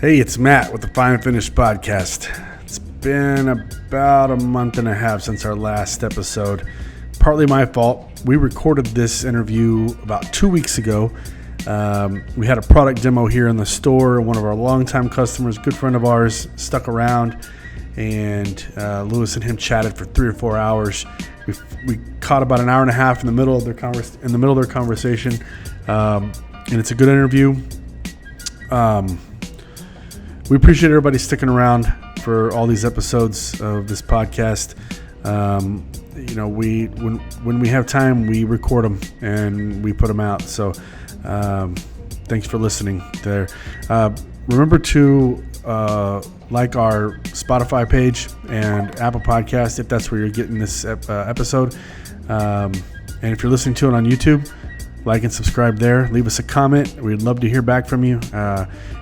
Hey, it's Matt with the Fine Finish Podcast. It's been about a month and a half since our last episode. Partly my fault. We recorded this interview about 2 weeks ago. We had a product demo here in the store. One of our longtime customers, good friend of ours, stuck around, and Lewis and him chatted for 3 or 4 hours. We caught about an hour and a half in the middle of their conversation, and it's a good interview. We appreciate everybody sticking around for all these episodes of this podcast. When we have time, we record them and we put them out. So thanks for listening there. Remember to like our Spotify page and Apple Podcast if that's where you're getting this episode. And if you're listening to it on YouTube, like and subscribe there. Leave us a comment. We'd love to hear back from you.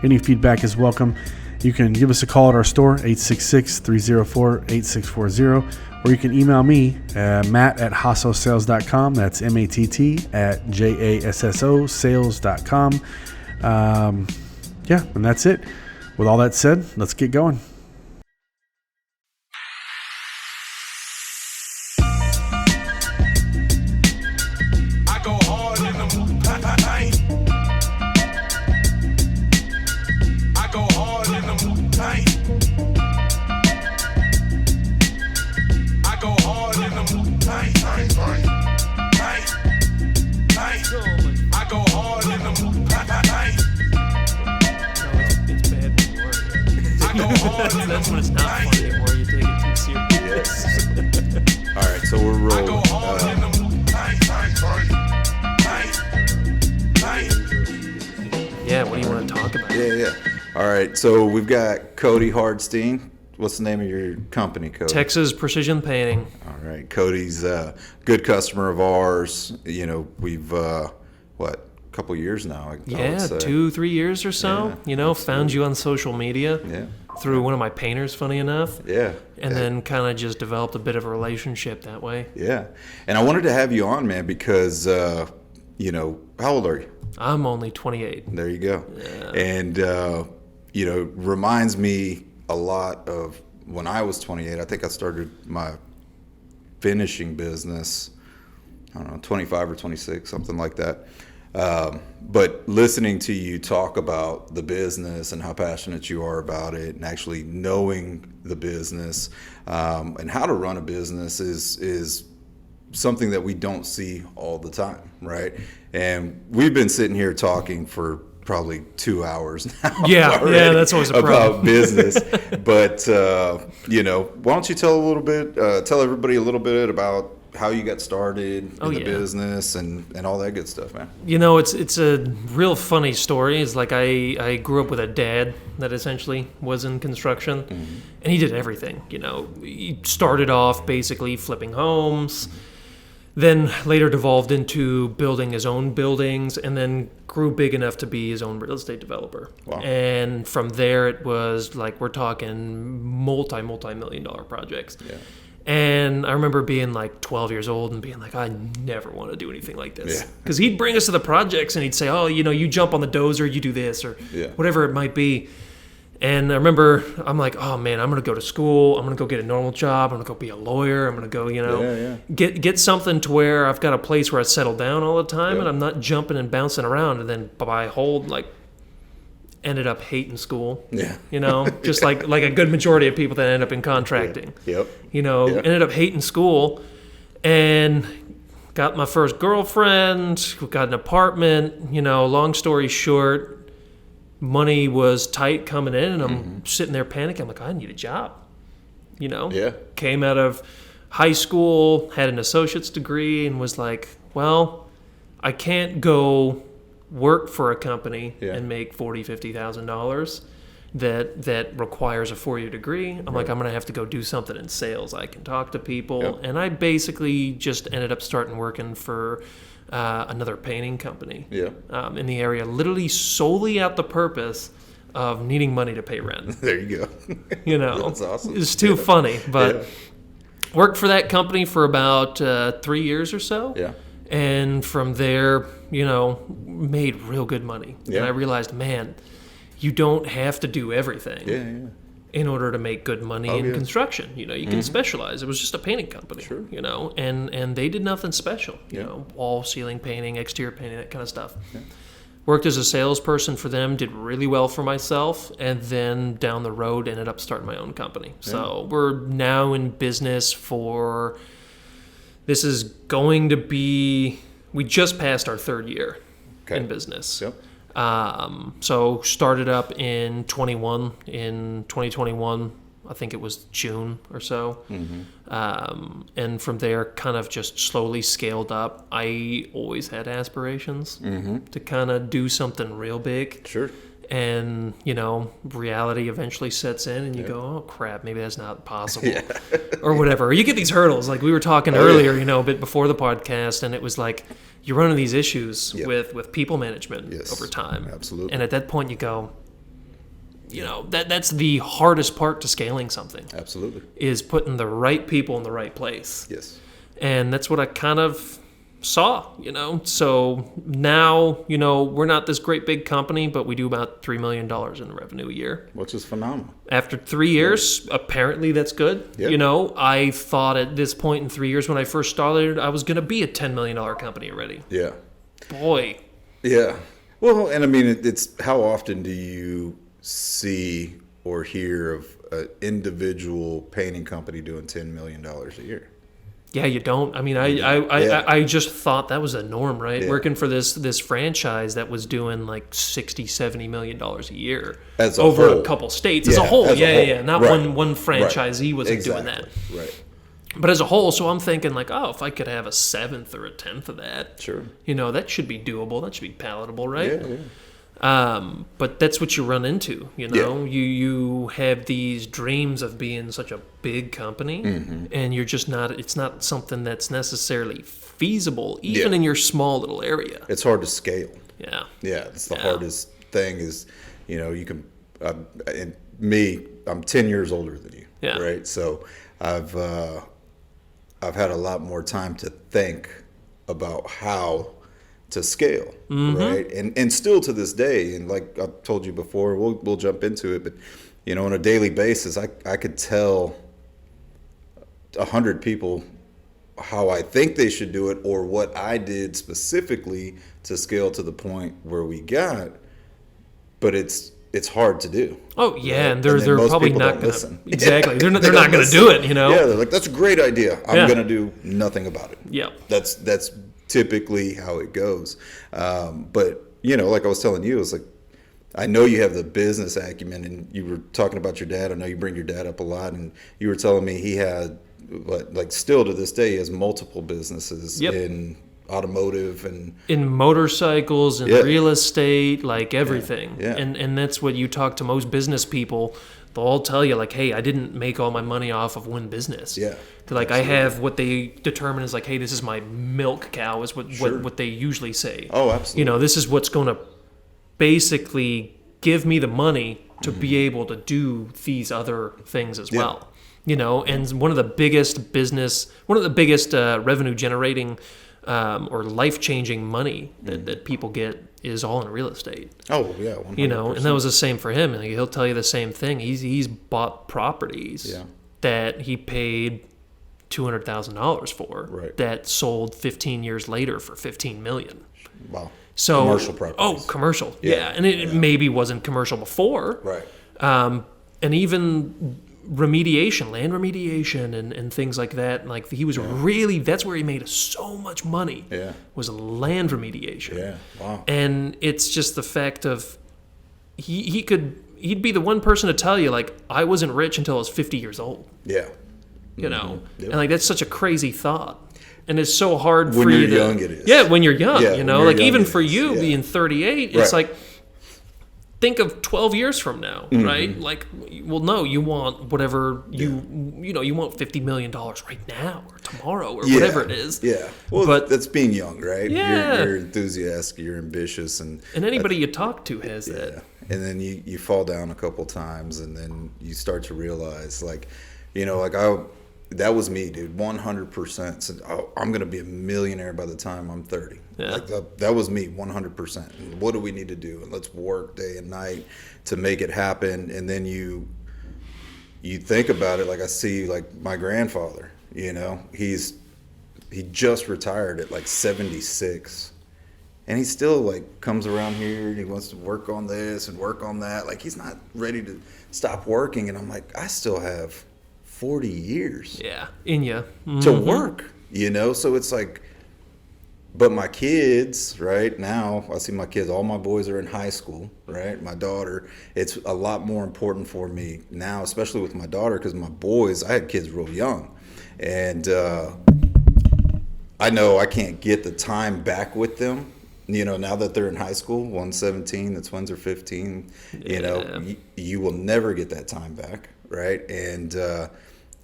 Any feedback is welcome. You can give us a call at our store, 866-304-8640, or you can email me, Matt at hassosales.com. That's MATT at JASSO sales.com. And that's it. With all that said, let's get going. That's when it's not funny anymore. You take it too serious. All right, so we're rolling. Yeah, what do you want to talk about? Yeah. All right, so we've got Cody Hardsteen. What's the name of your company, Cody? Texas Precision Painting. All right, Cody's a good customer of ours. You know, we've, couple years now. I would say. 2-3 years or so. Yeah, found you on social media. Yeah. Through one of my painters, funny enough. Yeah. And then kind of just developed a bit of a relationship that way. Yeah. And I wanted to have you on, man, because, how old are you? I'm only 28. There you go. Yeah. And, reminds me a lot of when I was 28. I think I started my finishing business, 25 or 26, something like that. But listening to you talk about the business and how passionate you are about it and actually knowing the business and how to run a business is something that we don't see all the time, right? And we've been sitting here talking for probably 2 hours now. Yeah, that's always a problem. About business. But, why don't you tell everybody a little bit about how you got started in the business and all that good stuff, man. It's a real funny story. It's like I grew up with a dad that essentially was in construction, and he did everything. He started off basically flipping homes, then later devolved into building his own buildings, and then grew big enough to be his own real estate developer. Wow. And from there, it was like we're talking multi-million-dollar projects. Yeah. And I remember being like 12 years old and being like, I never want to do anything like this. Because he'd bring us to the projects and he'd say, oh, you jump on the dozer, you do this, or whatever it might be. And I remember I'm like, oh, man, I'm going to go to school. I'm going to go get a normal job. I'm going to go be a lawyer. I'm going to go, get something to where I've got a place where I settle down all the time and I'm not jumping and bouncing around. And then by hold, ended up hating school. Yeah. Just like a good majority of people that end up in contracting. Yep. Ended up hating school and got my first girlfriend, got an apartment, long story short, money was tight coming in and I'm sitting there panicking. I'm like, I need a job. Came out of high school, had an associate's degree and was like, well, I can't go work for a company and make $40,000-$50,000 that requires a 4-year degree. I'm like, I'm gonna have to go do something in sales. I can talk to people, and I basically just ended up starting working for another painting company in the area, literally solely out the purpose of needing money to pay rent. There you go. That's awesome. It's too funny, but worked for that company for about 3 years or so. Yeah. And from there, made real good money. Yeah. And I realized, man, you don't have to do everything. Yeah. In order to make good money in construction. You know, you can specialize. It was just a painting company, you know, and they did nothing special, you know, wall, ceiling painting, exterior painting, that kind of stuff. Yeah. Worked as a salesperson for them, did really well for myself, and then down the road ended up starting my own company. Yeah. So we're now in business this is going to be, we just passed our 3rd year in business. Yep. So started up in 2021, I think it was June or so. And from there kind of just slowly scaled up. I always had aspirations to kind of do something real big. Sure. And, you know, reality eventually sets in and you go, oh crap, maybe that's not possible or whatever. Or you get these hurdles. Like we were talking earlier, you know, a bit before the podcast, and it was like, you're running these issues with people management over time. Absolutely. And at that point you go, you know, that's the hardest part to scaling something. Absolutely. Is putting the right people in the right place. Yes. And that's what I kind of saw, you know. So now, you know, we're not this great big company, but we do about $3 million in revenue a year. Which is phenomenal. After 3 years, apparently that's good. Yeah. You know, I thought at this point in 3 years when I first started, I was going to be a $10 million company already. Yeah. Boy. Yeah. Well, and I mean, it's how often do you see or hear of an individual painting company doing $10 million a year? Yeah, you don't. I mean, I just thought that was a norm, right? Yeah. Working for this franchise that was doing like $60-70 million a year over a couple states as a whole. Not one franchisee wasn't doing that. Right. But as a whole, so I'm thinking like, oh, if I could have a 7th or a 10th of that, sure, you know, that should be doable. That should be palatable, right? Yeah. But that's what you run into, you know. You have these dreams of being such a big company, and you're just not. It's not something that's necessarily feasible, even in your small little area. It's hard to scale. Yeah, it's the hardest thing. Is, you know, you can. And me, I'm 10 years older than you. Yeah. Right. So I've had a lot more time to think about how to scale, right? And still to this day, and like I told you before, we'll jump into it, but you know, on a daily basis, I could tell 100 people how I think they should do it, or what I did specifically to scale to the point where we got, but it's hard to do. Oh yeah, right? and they're probably not going to exactly. They're not going to do it, you know. Yeah, they're like, that's a great idea. I'm going to do nothing about it. Yeah, that's typically how it goes. But, you know, like I was telling you, it's like, I know you have the business acumen, and you were talking about your dad. I know you bring your dad up a lot, and you were telling me he had, like still to this day, he has multiple businesses in automotive and in motorcycles and real estate, like everything. Yeah. And that's what you talk to most business people. They'll all tell you like, hey, I didn't make all my money off of one business. Yeah. Like absolutely. I have what they determine is like, hey, this is my milk cow is what they usually say. Oh, absolutely. You know, this is what's going to basically give me the money to be able to do these other things as well. You know, and one of the biggest revenue generating or life-changing money that people get is all in real estate. Oh, yeah, 100%. You know, and that was the same for him. And he'll tell you the same thing. He's bought properties that he paid $200,000 for that sold 15 years later for $15 million. Wow. So commercial properties. Oh, commercial. Yeah. And it maybe wasn't commercial before. Right. And even land remediation and things like that. Like he was really, that's where he made so much money. Yeah. Was land remediation. Yeah. Wow. And it's just the fact of he'd be the one person to tell you like, I wasn't rich until I was 50 years old. Yeah. You know, and like that's such a crazy thought. And it's so hard for you to. When you're young, it is. Yeah, when you're young, you know, like even for you being 38, it's like, think of 12 years from now, right? Like, well, no, you want whatever you know, you want $50 million right now or tomorrow or whatever it is. Yeah. Well, but that's being young, right? Yeah. You're enthusiastic, you're ambitious. And anybody you talk to has that. And then you fall down a couple times and then you start to realize, like, you know, like that was me, dude. 100%. Said, oh, I'm gonna be a millionaire by the time I'm 30. Yeah. Like that was me, 100%. And what do we need to do? And let's work day and night to make it happen. And then you think about it, like I see, like my grandfather. You know, he just retired at like 76. And he still like comes around here and he wants to work on this and work on that. Like he's not ready to stop working. And I'm like, I still have 40 years in you to work, you know? So it's like, but my kids, right now, I see my kids, all my boys are in high school, right? My daughter, it's a lot more important for me now, especially with my daughter, because my boys, I had kids real young. And I know I can't get the time back with them. You know, now that they're in high school, one's 17, the twins are 15, you know, you will never get that time back, right? And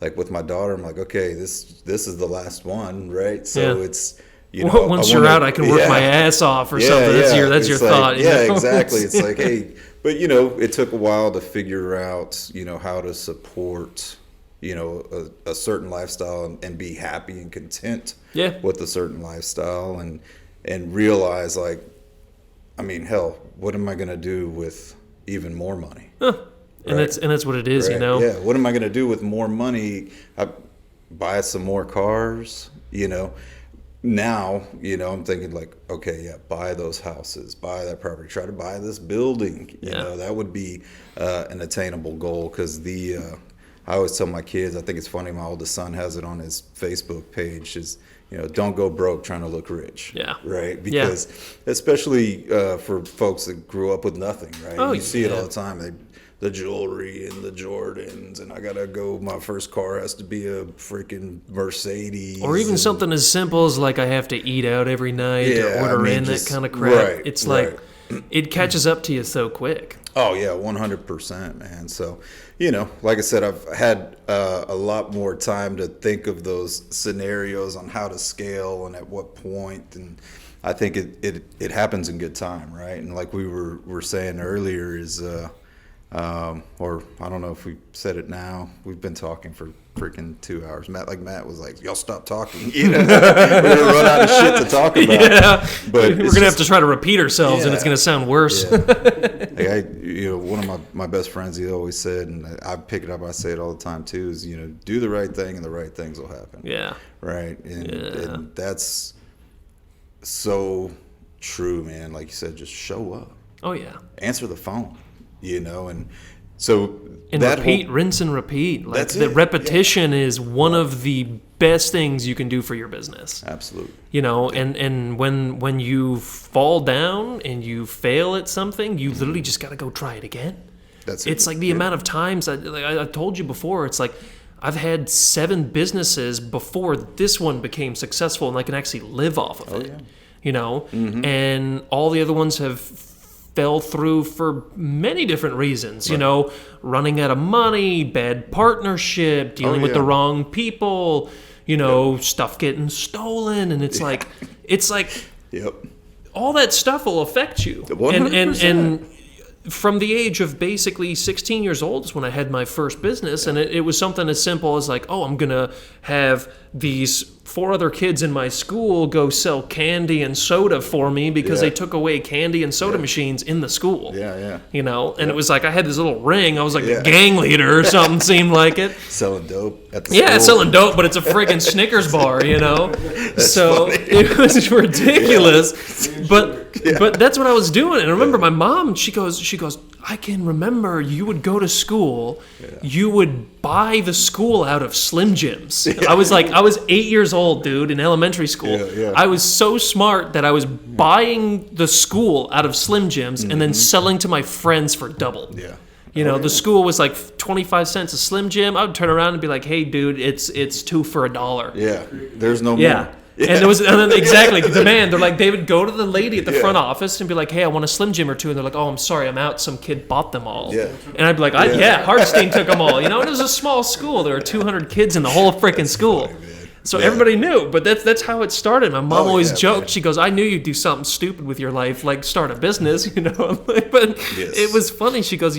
like with my daughter, I'm like, okay, this is the last one, right? So it's, you know, once you're out, I can work my ass off or something. That's your thought. Yeah, you know? Exactly. It's like, hey, but you know, it took a while to figure out, you know, how to support, you know, a certain lifestyle and be happy and content with a certain lifestyle and realize, like, I mean, hell, what am I going to do with even more money? Huh. And that's what it is, you know? Yeah, what am I going to do with more money? I buy some more cars, you know? Now, you know, I'm thinking like, okay, buy those houses, buy that property, try to buy this building. You know, that would be an attainable goal because I always tell my kids, I think it's funny, my oldest son has it on his Facebook page, is, you know, don't go broke trying to look rich. Yeah. Right? Because especially for folks that grew up with nothing, right? Oh, you see it all the time. The jewelry and the Jordans, and I gotta go, my first car has to be a freaking Mercedes. Or even something as simple as like I have to eat out every night or order in that kind of crap. Right, it's like, it catches up to you so quick. Oh, yeah, 100%, man. So, you know, like I said, I've had a lot more time to think of those scenarios on how to scale and at what point, and I think it happens in good time, right? And like we were saying earlier is, or I don't know if we said it now, we've been talking for freaking 2 hours. Matt was like, y'all stop talking. You know, we're going to run out of shit to talk about. Yeah, but we're going to have to try to repeat ourselves and it's going to sound worse. Yeah. You know, one of my best friends, he always said, and I pick it up, I say it all the time too, is, you know, do the right thing and the right things will happen. Yeah. Right. And that's so true, man. Like you said, just show up. Oh, yeah. Answer the phone. You know, and so and repeat, rinse and repeat. Like the repetition is one of the best things you can do for your business. Absolutely. You know, and when you fall down and you fail at something, you literally just got to go try it again. That's it. It's like the amount of times I told you before. It's like I've had 7 businesses before this one became successful, and I can actually live off of it. Yeah. You know, and all the other ones have fell through for many different reasons, you know, running out of money, bad partnership, dealing with the wrong people, you know, stuff getting stolen. And it's like, all that stuff will affect you. 100%. And from the age of basically 16 years old is when I had my first business. And it was something as simple as like, oh, I'm going to have these 4 other kids in my school go sell candy and soda for me because they took away candy and soda machines in the school. You know, and it was like I had this little ring. I was like a gang leader or something, seemed like it. Selling dope at the school. Selling dope, but it's a friggin' Snickers bar, you know? So funny. It was ridiculous. But that's what I was doing. And I remember my mom, she goes, I can remember you would go to school, you would buy the school out of Slim Jims. I was 8 years old, dude, in elementary school. I was so smart that I was buying the school out of Slim Jims and then selling to my friends for double. You know, the school was like 25 cents a Slim Jim. I would turn around and be like, hey, dude, it's 2 for $1. Yeah, there's no more. And then exactly demand. They're like, they would go to the lady at the front office and be like, hey, I want a Slim Jim or 2. And they're like, oh, I'm sorry, I'm out. Some kid bought them all. And I'd be like, Hardsteen took them all. You know, it was a small school. There were 200 kids in the whole freaking school. So everybody knew, but that's how it started. My mom always joked. Man. She goes, "I knew you'd do something stupid with your life, like start a business, you know." But it was funny. She goes,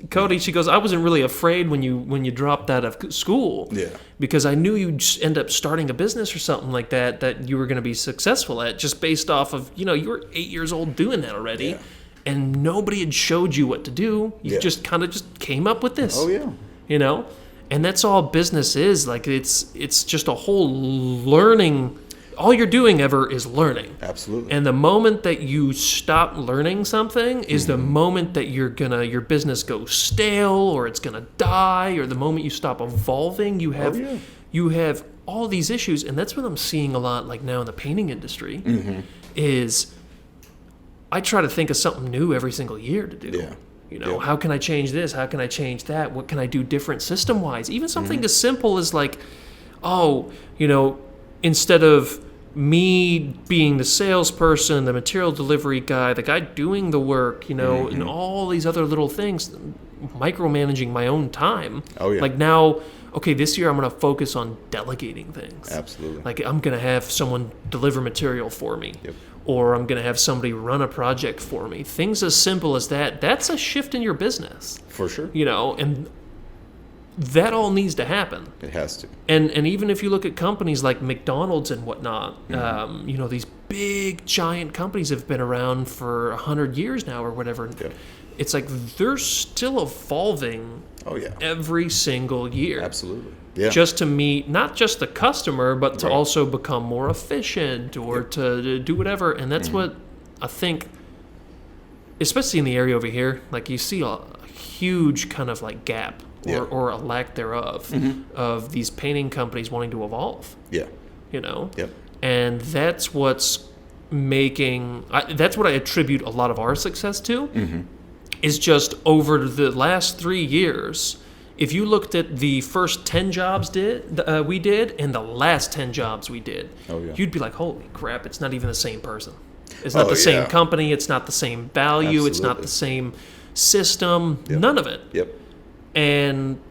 Cody. She goes, "I wasn't really afraid when you dropped out of school, because I knew you'd end up starting a business or something like that you were going to be successful at, just based off of you were 8 years old doing that already, and nobody had showed you what to do. You just kind of just came up with this. Oh yeah, And that's all business is. Like it's just a whole learning. All you're doing ever is learning. Absolutely. And the moment that you stop learning something is the moment that your business goes stale, or it's gonna die, or the moment you stop evolving, you have all these issues. And that's what I'm seeing a lot like now in the painting industry is I try to think of something new every single year to do. Yeah. How can I change this? How can I change that? What can I do different system-wise? Even something as simple as like, instead of me being the salesperson, the material delivery guy, the guy doing the work, and all these other little things, micromanaging my own time. Oh, yeah. Like now, okay, this year I'm going to focus on delegating things. Absolutely. Like I'm going to have someone deliver material for me. Yep. Or I'm going to have somebody run a project for me. Things as simple as that. That's a shift in your business. For sure. And that all needs to happen. It has to. And even if you look at companies like McDonald's and whatnot, these big, giant companies have been around for 100 years now or whatever. Yeah. It's like they're still evolving every single year. Absolutely. Yeah. Just to meet not just the customer, but to also become more efficient or to do whatever. And that's what I think, especially in the area over here, like you see a huge kind of like gap or a lack thereof of these painting companies wanting to evolve. Yeah. Yep. And that's what's that's what I attribute a lot of our success to, is just over the last 3 years. If you looked at the first 10 jobs we did and the last 10 jobs we did, you'd be like, holy crap, it's not even the same person. It's not the same company. It's not the same value. Absolutely. It's not the same system. None of it. Yep. And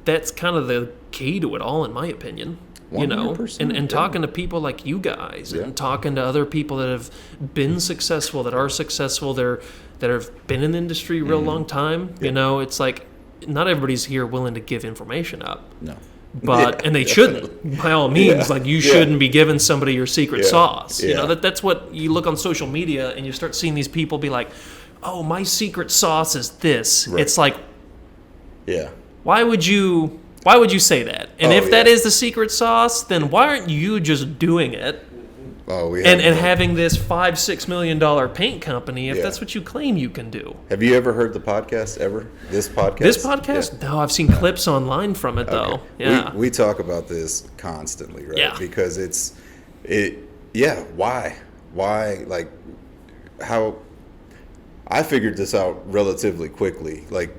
that's kind of the key to it all, in my opinion. 100%, And talking to people like you guys and talking to other people that have been successful, that are successful, that have been in the industry a real long time, it's like, not everybody's here willing to give information up. No. But and they shouldn't, by all means. Like you shouldn't be giving somebody your secret sauce. That's what you look on social media and you start seeing these people be like, "Oh, my secret sauce is this." Right. It's like, why would you say that? And if that is the secret sauce, then why aren't you just doing it? And having this $5-6 million paint company, if that's what you claim you can do. Have you ever heard the podcast ever? This podcast? This podcast? Yeah. No, I've seen clips online from it though. Yeah. We talk about this constantly, right? Yeah. Because why? Like how I figured this out relatively quickly. Like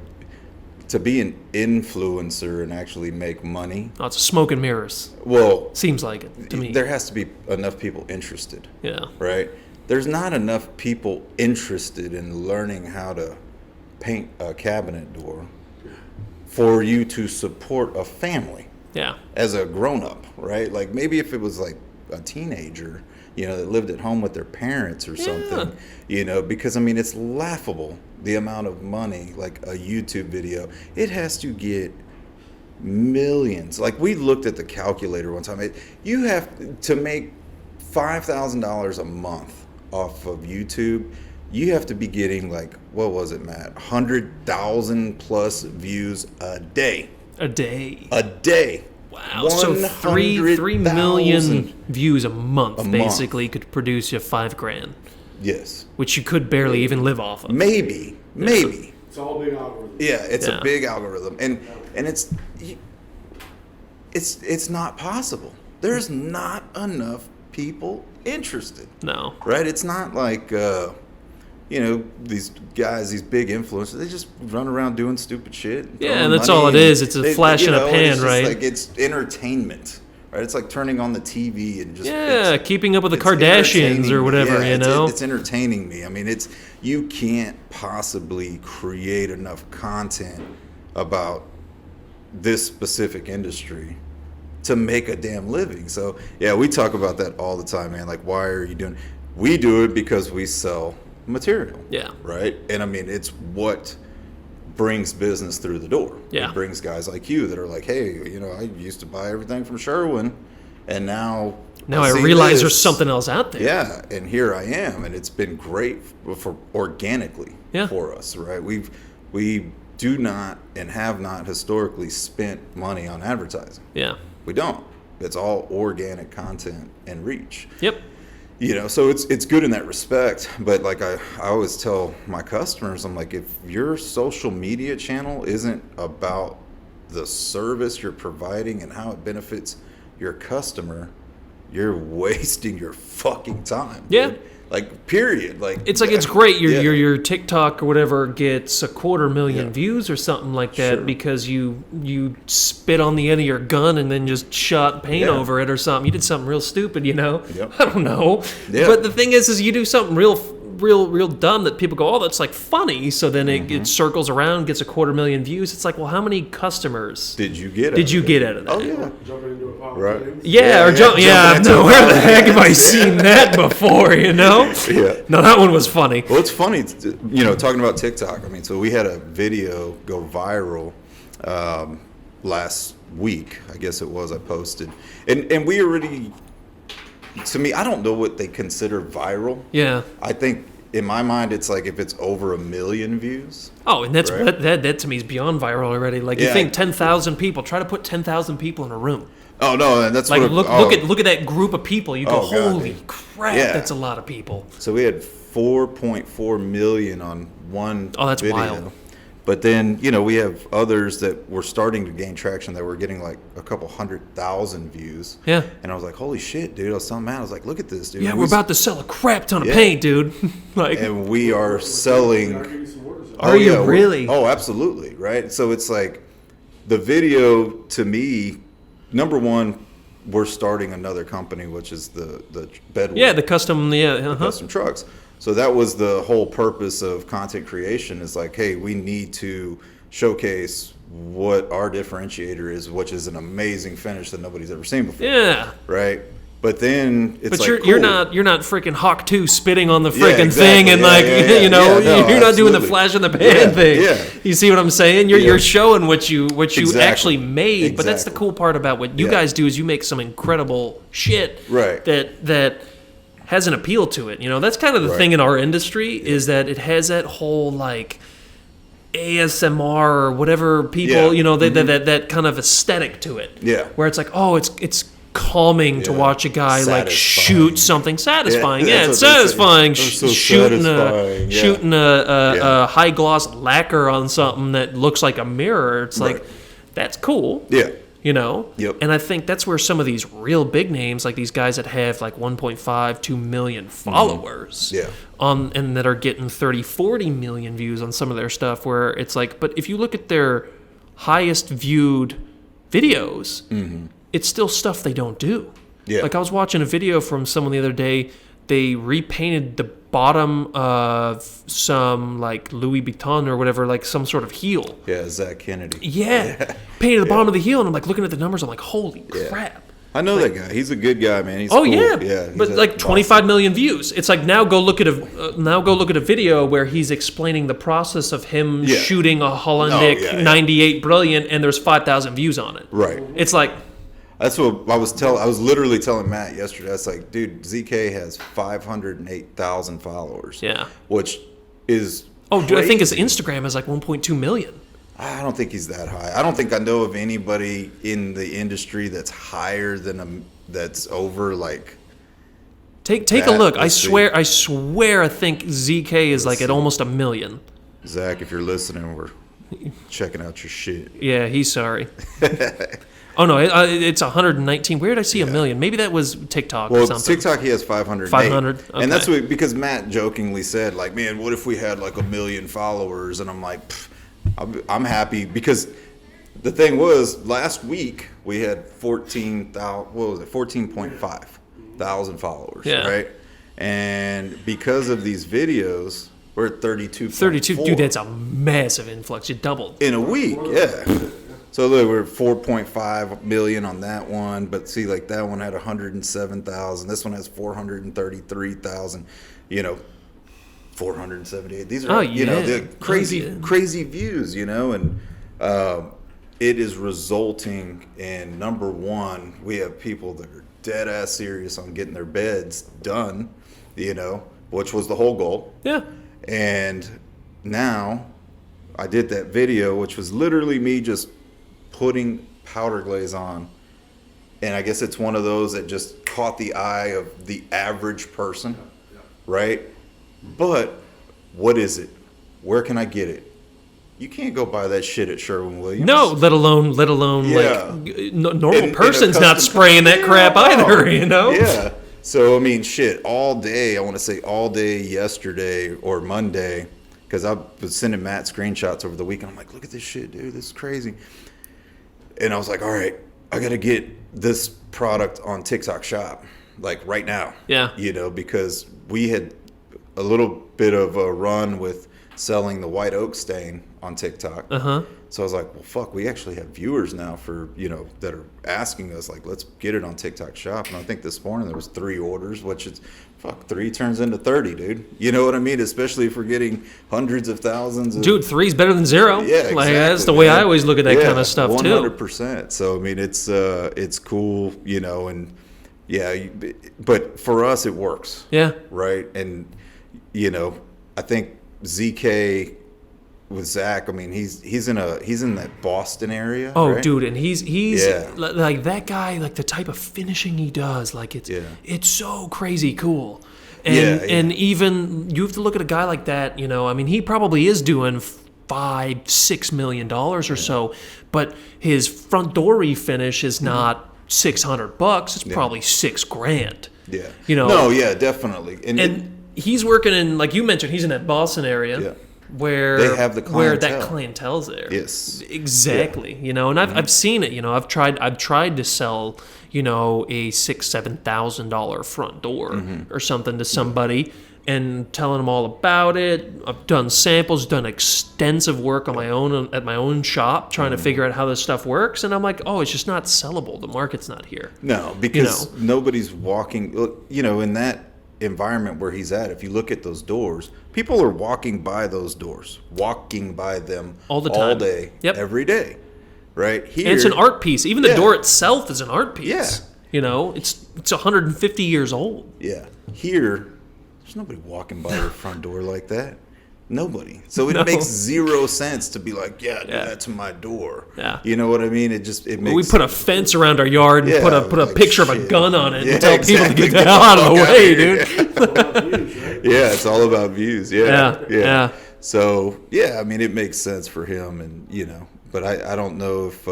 to be an influencer and actually make money. Oh, it's smoke and mirrors. Well, seems like it to me. There has to be enough people interested. Yeah. Right? There's not enough people interested in learning how to paint a cabinet door for you to support a family. Yeah. As a grown-up, right? Like maybe if it was like a teenager, that lived at home with their parents or something, because it's laughable the amount of money, like a YouTube video, it has to get millions. Like we looked at the calculator one time. You have to make $5,000 a month off of YouTube. You have to be getting like, what was it, Matt? 100,000 plus views a day. A day. Wow. So 3 million views a month basically could produce you $5,000. Yes. Which you could barely even live off of. Maybe. It's all a big algorithm. Yeah, it's a big algorithm. And it's not possible. There's not enough people interested. No. Right? It's not like these guys, these big influencers, they just run around doing stupid shit. Yeah, and that's all it is. It's a flash in a pan, right? Like it's entertainment, right? It's like turning on the TV and just keeping up with the Kardashians or whatever. It's entertaining me. You can't possibly create enough content about this specific industry to make a damn living. So yeah, we talk about that all the time, man. Like, why are you doing? We do it because we sell material. Yeah. Right. And I mean, it's what brings business through the door. Yeah. It brings guys like you that are like, hey, you know, I used to buy everything from Sherwin, and now I see realize this. there's something else out there. Yeah, and here I am, and it's been great for organically for us, right? We do not and have not historically spent money on advertising. Yeah. We don't. It's all organic content and reach. Yep. You know, so it's good in that respect. But like I always tell my customers, I'm like, if your social media channel isn't about the service you're providing and how it benefits your customer, you're wasting your fucking time. Yeah. Dude. Like, period. Like, it's great. Your TikTok or whatever gets 250,000 views or something like that because you spit on the end of your gun and then just shot paint over it or something. You did something real stupid, you know. Yep. I don't know. Yeah. But the thing is you do something real dumb that people go, oh, that's like funny. So then it circles around, gets 250,000 views. It's like, well, how many customers did you get out of that? Oh yeah. Jumping into a pile of Right. flames. No, where the heck have I seen that before, you know? Yeah. No, that one was funny. Well, it's funny, you know, talking about TikTok. I mean, so we had a video go viral last week, I guess it was, I posted. And we already, to me, I don't know what they consider viral. Yeah. I think, in my mind, it's like if it's over 1 million views. Oh, and that's Right. that to me is beyond viral already. Like, you think 10,000 people, try to put 10,000 people in a room. Oh, no, and that's Like, what... look at that group of people. You go, Oh, God, holy dude. crap, Yeah. that's a lot of people. So we had 4.4 million on one Oh, that's video. wild. But then, you know, we have others that were starting to gain traction that were getting like a couple 100,000 views. Yeah. And I was like, holy shit, dude. I was telling Matt, I was like, look at this, dude. Yeah, And we're we- about to sell a crap ton of Yeah. paint, dude. Like, And we are selling... Are you we're- really? Oh, absolutely, right? So it's like the video, to me, number one, we're starting another company, which is the Bedwood. yeah, the custom, Custom trucks. So that was the whole purpose of content creation, is like, hey, we need to showcase what our differentiator is, which is an amazing finish that nobody's ever seen before. Yeah. Right? But then it's But like, you're cool. not freaking Hawk 2 spitting on the Yeah, freaking exactly. thing and Yeah, like yeah, yeah. you know Yeah, no, you're not doing the absolutely. flash in the pan Yeah, thing. yeah. You see what I'm saying? You're showing what you Exactly. actually made. But that's the Exactly. cool part about what you Yeah. guys do is you make some incredible shit Right. that has an appeal to it. You know, that's kind of the Right. thing in our industry is that it has that whole like ASMR or whatever people, Yeah. you know, that kind of aesthetic to it. Yeah. Where it's like, oh, it's calming to Yeah. watch a guy like Satisfying. shoot something satisfying. Yeah, Yeah, that's it's what they say. satisfying. That's so Shooting satisfying, yeah. shooting Yeah. a high gloss lacquer on something that looks like a mirror. It's like Right. that's cool. Yeah. You know? Yep. And I think that's where some of these real big names, like these guys that have like 1.5, 2 million followers, Yeah. and that are getting 30, 40 million views on some of their stuff, where it's like, but if you look at their highest viewed videos, it's still stuff they don't do. Yeah. Like I was watching a video from someone the other day, they repainted the bottom of some like Louis Vuitton or whatever, like some sort of heel. Yeah, Zach Kennedy. Yeah. Painted the bottom of the heel, and I'm like looking at the numbers, I'm like, holy Yeah. crap. I know that guy. He's a good guy, man. He's Oh cool. yeah, Yeah. but he's like 25 million views. It's like now go look at a video where he's explaining the process of him Yeah. shooting a Hollandic Oh, yeah, yeah. 98 Brilliant, and there's 5,000 views on it. Right. It's like, That's what I was literally telling Matt yesterday. I was like, dude, ZK has 508,000 followers. Yeah. Which is dude, I think his crazy. Instagram is like 1.2 million. I don't think he's that high. I don't think I know of anybody in the industry that's higher than that's over like. Take That, a look. let's see. I swear I think ZK is like at almost 1 million. Zach, if you're listening, we're checking out your shit. Yeah, he's sorry. Oh no, it's 119. Where did I see 1 million? Maybe that was TikTok or Well, something. TikTok he has 500. 500, And that's okay. what, because Matt jokingly said, like, man, what if we had like 1 million followers? And I'm like, pff, I'm happy, because the thing was, last week we had 14.5 thousand followers, Yeah. right? And because of these videos, we're at 32. 32, dude, that's a massive influx. You doubled. In a week, yeah. So look, we're 4.5 million on that one, but see, like that one had 107,000. This one has 433,000. 478. These are the crazy views. And it is resulting in, number one, we have people that are dead ass serious on getting their beds done. Which was the whole goal. Yeah. And now I did that video, which was literally me just putting powder glaze on. And I guess it's one of those that just caught the eye of the average person, right? But what is it? Where can I get it? You can't go buy that shit at Sherwin-Williams. No, let alone like normal person's not spraying that crap either, Yeah. So, I mean, shit, all day, I want to say all day yesterday or Monday, because I was sending Matt screenshots over the weekend. I'm like, look at this shit, dude. This is crazy. And I was like, all right, I got to get this product on TikTok Shop, like right now. Yeah. Because we had a little bit of a run with selling the white oak stain on TikTok. Uh-huh. So I was like, well, fuck, we actually have viewers now for, that are asking us, like, let's get it on TikTok Shop. And I think this morning there was 3 orders, which is, 3 turns into 30, dude. You know what I mean? Especially if we're getting hundreds of thousands. Dude, 3's better than 0. Yeah, exactly. Like, that's the way I always look at that kind of stuff, 100%. too. 100%. So, I mean, it's cool, and but for us, it works. Yeah. Right? And, I think ZK with Zach, I mean, he's in that Boston area. Oh, right? dude, and he's like that guy, like the type of finishing he does, like it's so crazy cool. And even you have to look at a guy like that, I mean, he probably is doing $5-6 million or so, but his front door refinish is not $600. It's probably $6,000. Yeah. No, yeah, definitely. And he's working in, like you mentioned, he's in that Boston area. Yeah. Where they have the clientele. Where that clientele's there. Yes. Exactly. And I've seen it. I've tried to sell, a $6,000-$7,000 front door or something to somebody and telling them all about it. I've done samples, done extensive work on my own at my own shop, trying to figure out how this stuff works. And I'm like, oh, it's just not sellable. The market's not here. No, because nobody's walking. In that environment where he's at, if you look at those doors, people are walking by those doors, walking by them all the time, all day, every day, right? Here, and it's an art piece. Even the door itself is an art piece. Yeah. It's 150 years old. Yeah. Here, there's nobody walking by your front door like that. Nobody. So it makes 0 sense to be like, do that to my door. Yeah. You know what I mean? It makes. We put a fence around our yard and put a picture of a gun on it and tell people to get the Get hell out of the way, dude. Yeah, it's all about views. Yeah. So I mean, it makes sense for him, and but I don't know if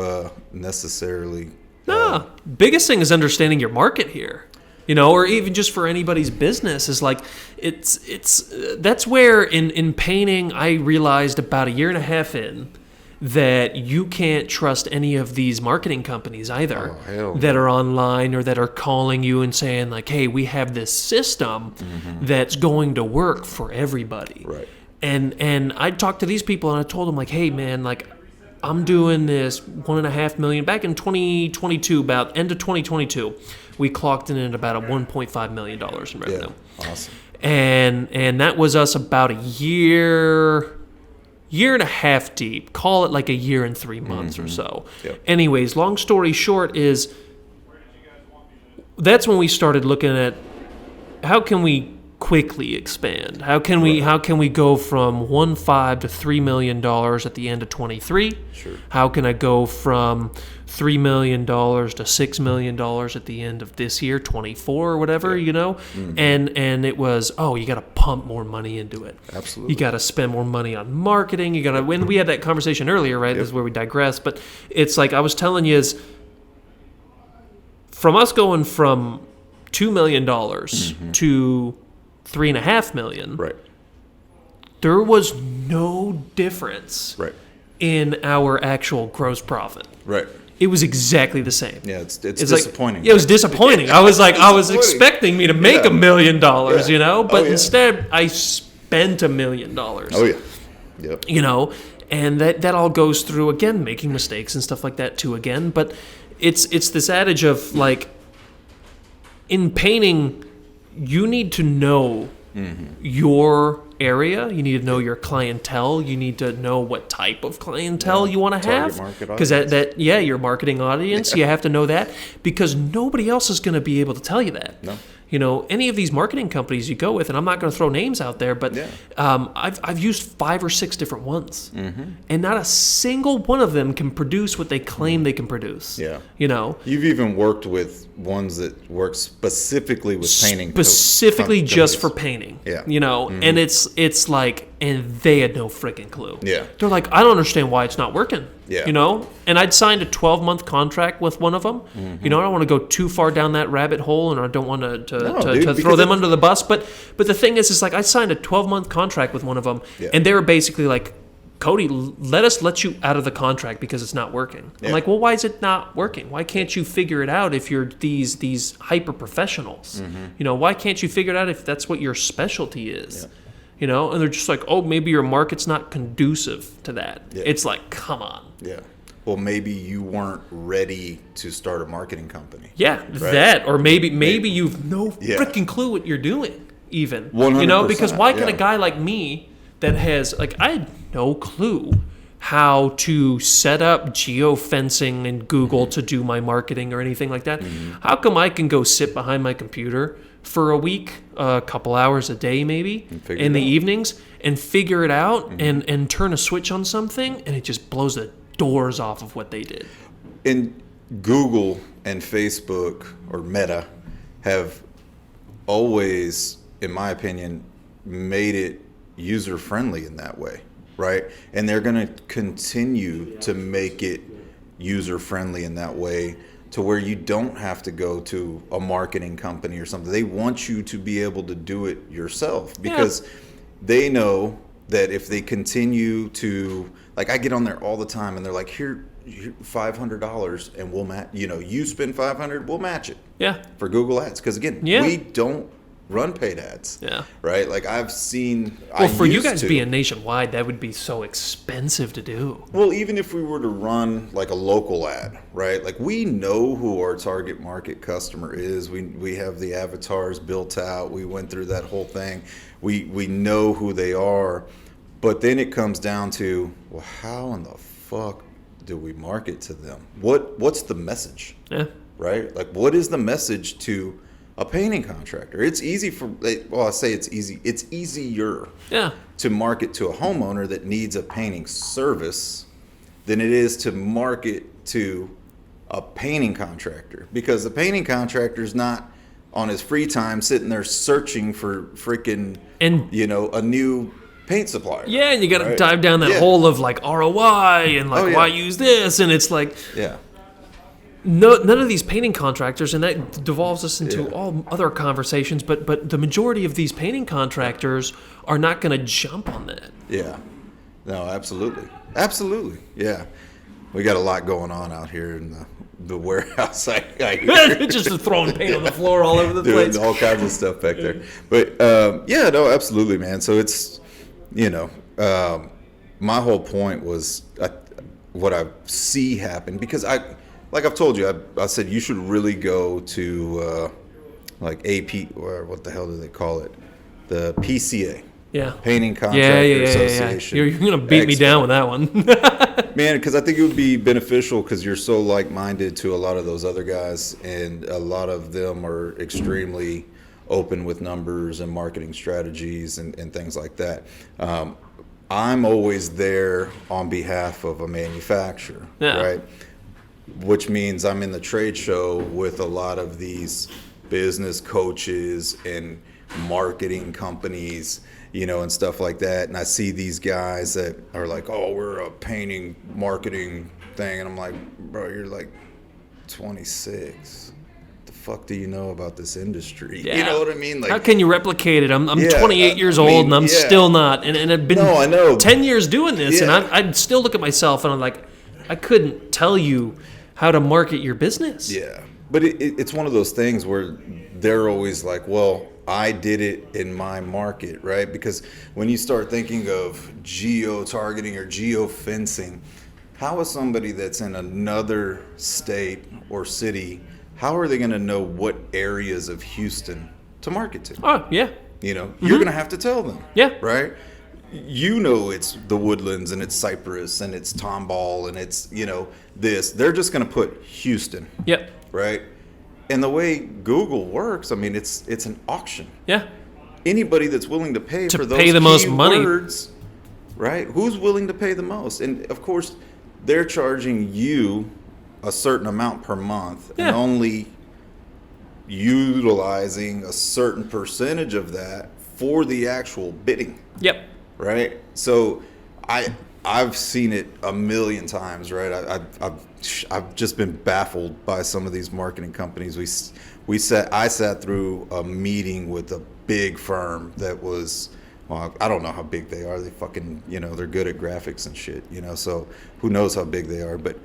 necessarily. No, biggest thing is understanding your market here. Or even just for anybody's business is like, that's where in painting, I realized about 1.5 years in that you can't trust any of these marketing companies either that are online or that are calling you and saying like, hey, we have this system that's going to work for everybody. Right. And I talked to these people and I told them like, hey man, like I'm doing this $1.5 million back in 2022, about end of 2022. We clocked in at about $1.5 million in revenue. Yeah, awesome. And that was us about a year and a half deep. Call it like a year and 3 months or so. Yep. Anyways, long story short is that's when we started looking at how can we quickly expand? How can we go from 1.5 to $3 million at the end of 23? Sure. How can I go from $3 million to $6 million at the end of this year, 24 or whatever, And it was, you got to pump more money into it. Absolutely. You got to spend more money on marketing. You got to. When we had that conversation earlier, right? Yep. This is where we digress, but it's like I was telling you is from us going from $2 million to $3.5 million. Right. There was no difference. Right. In our actual gross profit. Right. It was exactly the same. Yeah, it's disappointing. Like, it was disappointing. I was like, I was expecting me to make $1 million, but instead I spent $1 million. Oh yeah. Yep. And that all goes through, again, making mistakes and stuff like that too, again. But it's this adage of, like, in painting, you need to know your area. You need to know your clientele. You need to know what type of clientele you want to have. Because your marketing audience, you have to know that. Because nobody else is going to be able to tell you that. No. You know, any of these marketing companies you go with, and I'm not going to throw names out there, but I've used 5 or 6 different ones, and not a single one of them can produce what they claim they can produce. Yeah, you know, you've even worked with ones that work specifically with painting, specifically just for painting. Yeah, you know, and it's like, and they had no freaking clue. Yeah, they're like, I don't understand why it's not working. Yeah. You know, and I'd signed a 12-month contract with one of them. You know, I don't want to go too far down that rabbit hole, and I don't want to throw them under the bus. But the thing is like, I signed a 12-month contract with one of them, and they were basically like, Cody, let us let you out of the contract because it's not working. I'm like, well, why is it not working? Why can't you figure it out if you're these hyper professionals? You know, why can't you figure it out if that's what your specialty is? Yeah. You know, and they're just like, oh, maybe your market's not conducive to that. Yeah. It's like, come on. Yeah. Well, maybe you weren't ready to start a marketing company. Yeah, right? That. Or maybe you've no freaking clue what you're doing, even. 100%. You know, because why can a guy like me that has, like, I had no clue how to set up geofencing in Google to do my marketing or anything like that. How come I can go sit behind my computer for a week, a couple hours a day maybe, in the evenings, and figure it out and turn a switch on something, and it just blows the doors off of what they did. And Google and Facebook, or Meta, have always, in my opinion, made it user-friendly in that way, right? And they're going to continue to make it user-friendly in that way, to where you don't have to go to a marketing company or something. They want you to be able to do it yourself, because they know that if they continue to, like, I get on there all the time and they're like, here $500 and we'll match, you know, you spend $500, we'll match it. Yeah. For Google Ads. Because again, we don't run paid ads. Yeah. Right? Like, I've seen. Well, for you guys being nationwide, that would be so expensive to do. Well, even if we were to run like a local ad, right? Like, we know who our target market customer is. We have the avatars built out. We went through that whole thing. We know who they are. But then it comes down to, well, how in the fuck do we market to them? What's the message? Yeah. Right? Like, what is the message to a painting contractor? It's easy I say it's easy. It's easier to market to a homeowner that needs a painting service than it is to market to a painting contractor, because the painting contractor is not on his free time sitting there searching for freaking, a new paint supplier. Yeah, and you got to dive down that hole of like ROI and like why use this, and it's like none of these painting contractors, and that devolves us into all other conversations, but the majority of these painting contractors are not going to jump on that. Yeah. No, absolutely. Yeah. We got a lot going on out here in the warehouse. I hear. Just throwing paint on the floor all over the place. Doing all kinds of stuff back there. But absolutely, man. So it's, my whole point was what I see happen, because like I've told you, I said you should really go to like AP, or what the hell do they call it? The PCA. Yeah. Painting Contractor Association. You're going to beat me down with that one. Man, because I think it would be beneficial, because you're so like-minded to a lot of those other guys, and a lot of them are extremely open with numbers and marketing strategies and things like that. I'm always there on behalf of a manufacturer, right? Which means I'm in the trade show with a lot of these business coaches and marketing companies, and stuff like that. And I see these guys that are like, oh, we're a painting marketing thing. And I'm like, bro, you're like 26. The fuck do you know about this industry? Yeah. You know what I mean? Like, how can you replicate it? I'm 28 years old and I'm still not. And I've been 10 years doing this. And I'd still look at myself and I'm like, I couldn't tell you how to market your business. Yeah. But it's one of those things where they're always like, well, I did it in my market, right? Because when you start thinking of geo-targeting or geo-fencing, how is somebody that's in another state or city, how are they going to know what areas of Houston to market to? Oh, yeah. You know, you're going to have to tell them. Yeah. Right? You know, it's the Woodlands and it's Cypress and it's Tomball and it's, you know, this. They're just going to put Houston. Yep. Right? And the way Google works, I mean, it's an auction. Yeah. Anybody that's willing to pay for those pay the most money. keywords, right? Who's willing to pay the most? And of course, they're charging you a certain amount per month Yeah. and only utilizing a certain percentage of that for the actual bidding. Yep. Right? So I've seen it a million times, right? I've just been baffled by some of these marketing companies. I sat through a meeting with a big firm that was, well, I don't know how big they are. They fucking, you know, they're good at graphics and shit, you know, so who knows how big they are, but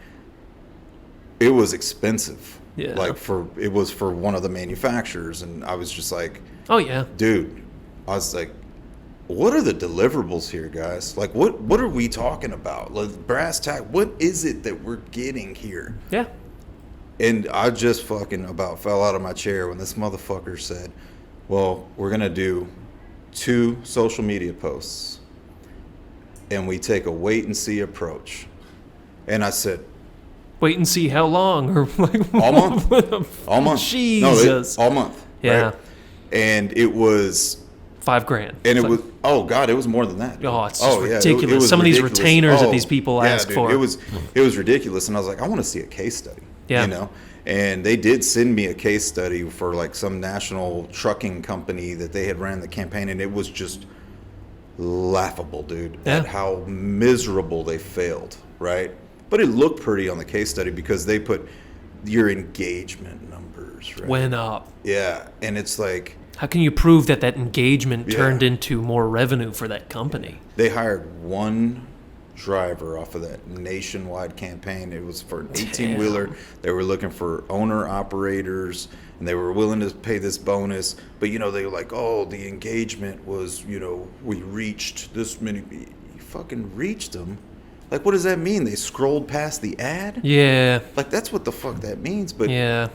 it was expensive. Yeah. Like it was for one of the manufacturers, and I was just like, oh yeah, dude, I was like, what are the deliverables here, guys? Like, what are we talking about? Like, brass tack, what is it that we're getting here? Yeah. And I just fucking about fell out of my chair when this motherfucker said, well, we're going to do 2 social media posts, and we take a wait and see approach. And I said, wait and see how long, or like all month. All month. Jesus. No, all month. Yeah. Right? And it was $5,000. And it was, oh God, it was more than that. Oh, it's just ridiculous. It was Some of these ridiculous. retainers that these people ask dude, for. It was ridiculous. And I was like, I want to see a case study. Yeah. You know? And they did send me a case study for like some national trucking company that they had ran the campaign, and it was just laughable, dude, at how miserable they failed, right? But it looked pretty on the case study because they put your engagement numbers, right? Went up. Yeah. And it's like, how can you prove that engagement turned into more revenue for that company? they hired one driver off of that nationwide campaign. It was for an 18-wheeler. They were looking for owner-operators, and they were willing to pay this bonus. But, you know, they were like, oh, the engagement was, you know, we reached this many. You fucking reached them? Like, what does that mean? They scrolled past the ad? Yeah. Like, that's what the fuck that means. But yeah.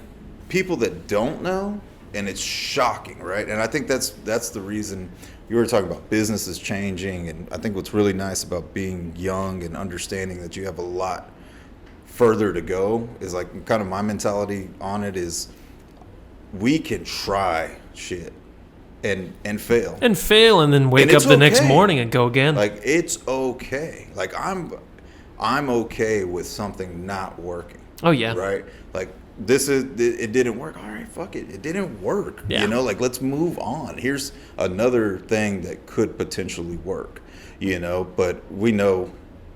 people that don't know, and it's shocking, right? And I think that's the reason you were talking about businesses changing, and I think what's really nice about being young and understanding that you have a lot further to go is like kind of my mentality on it is we can try shit and fail. And fail and then wake up the next morning and go again. Like, it's okay. Like, I'm okay with something not working. Oh yeah. Right? Like, it didn't work. All right, fuck it. It didn't work. Yeah. You know, like, let's move on. Here's another thing that could potentially work, you know, but we know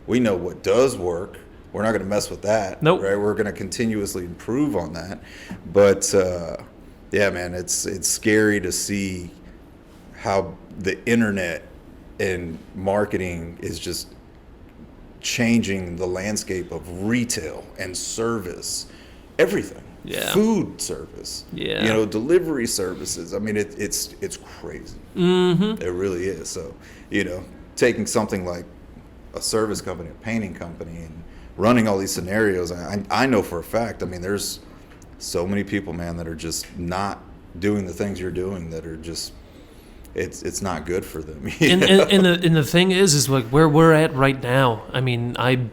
what does work. We're not going to mess with that. Nope. Right? We're going to continuously improve on that. But, yeah, man, it's scary to see how the internet and marketing is just changing the landscape of retail and service. Everything. Yeah. Food service. Yeah. You know, delivery services. I mean, it's crazy. Mm-hmm. It really is. So, you know, taking something like a service company, a painting company, and running all these scenarios, I know for a fact, I mean, there's so many people, man, that are just not doing the things you're doing that are just, it's not good for them. And the thing is like where we're at right now. I mean, I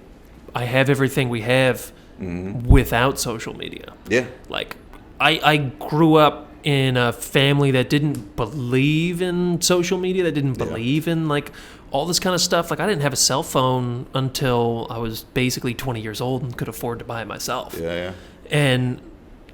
have everything we have without social media. Yeah. Like, I grew up in a family that didn't believe in social media, that didn't believe in, like, all this kind of stuff. Like, I didn't have a cell phone until I was basically 20 years old and could afford to buy it myself. Yeah. And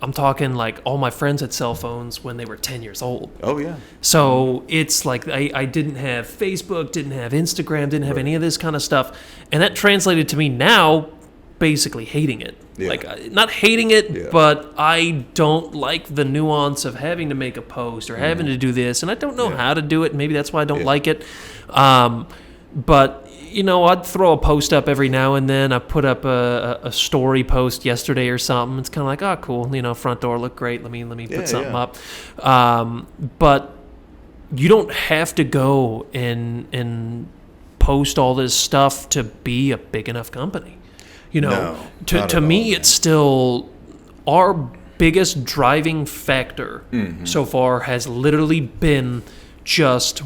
I'm talking, like, all my friends had cell phones when they were 10 years old. Oh, yeah. So it's like I didn't have Facebook, didn't have Instagram, didn't have any of this kind of stuff. And that translated to me now basically hating it. Yeah. Like, not hating it, but I don't like the nuance of having to make a post or having to do this. And I don't know how to do it. Maybe that's why I don't like it. But, you know, I'd throw a post up every now and then. I put up a story post yesterday or something. It's kind of like, oh, cool. You know, front door looked great. Let me put something up. But you don't have to go and post all this stuff to be a big enough company. No, to me, it's still our biggest driving factor so far has literally been just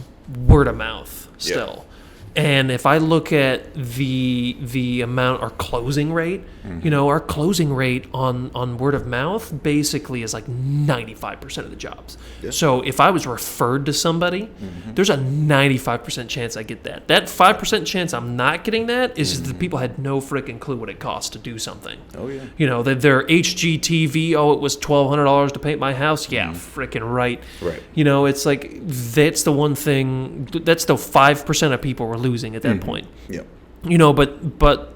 word of mouth still. And if I look at the amount, our closing rate, our closing rate on word of mouth basically is like 95% of the jobs. Yeah. So if I was referred to somebody, there's a 95% chance I get that. That 5% chance I'm not getting that is the people had no freaking clue what it costs to do something. Oh, yeah. Their HGTV, it was $1,200 to paint my house. Yeah, freaking right. Right. It's like that's the one thing, that's the 5% of people were losing at that point. Yeah. But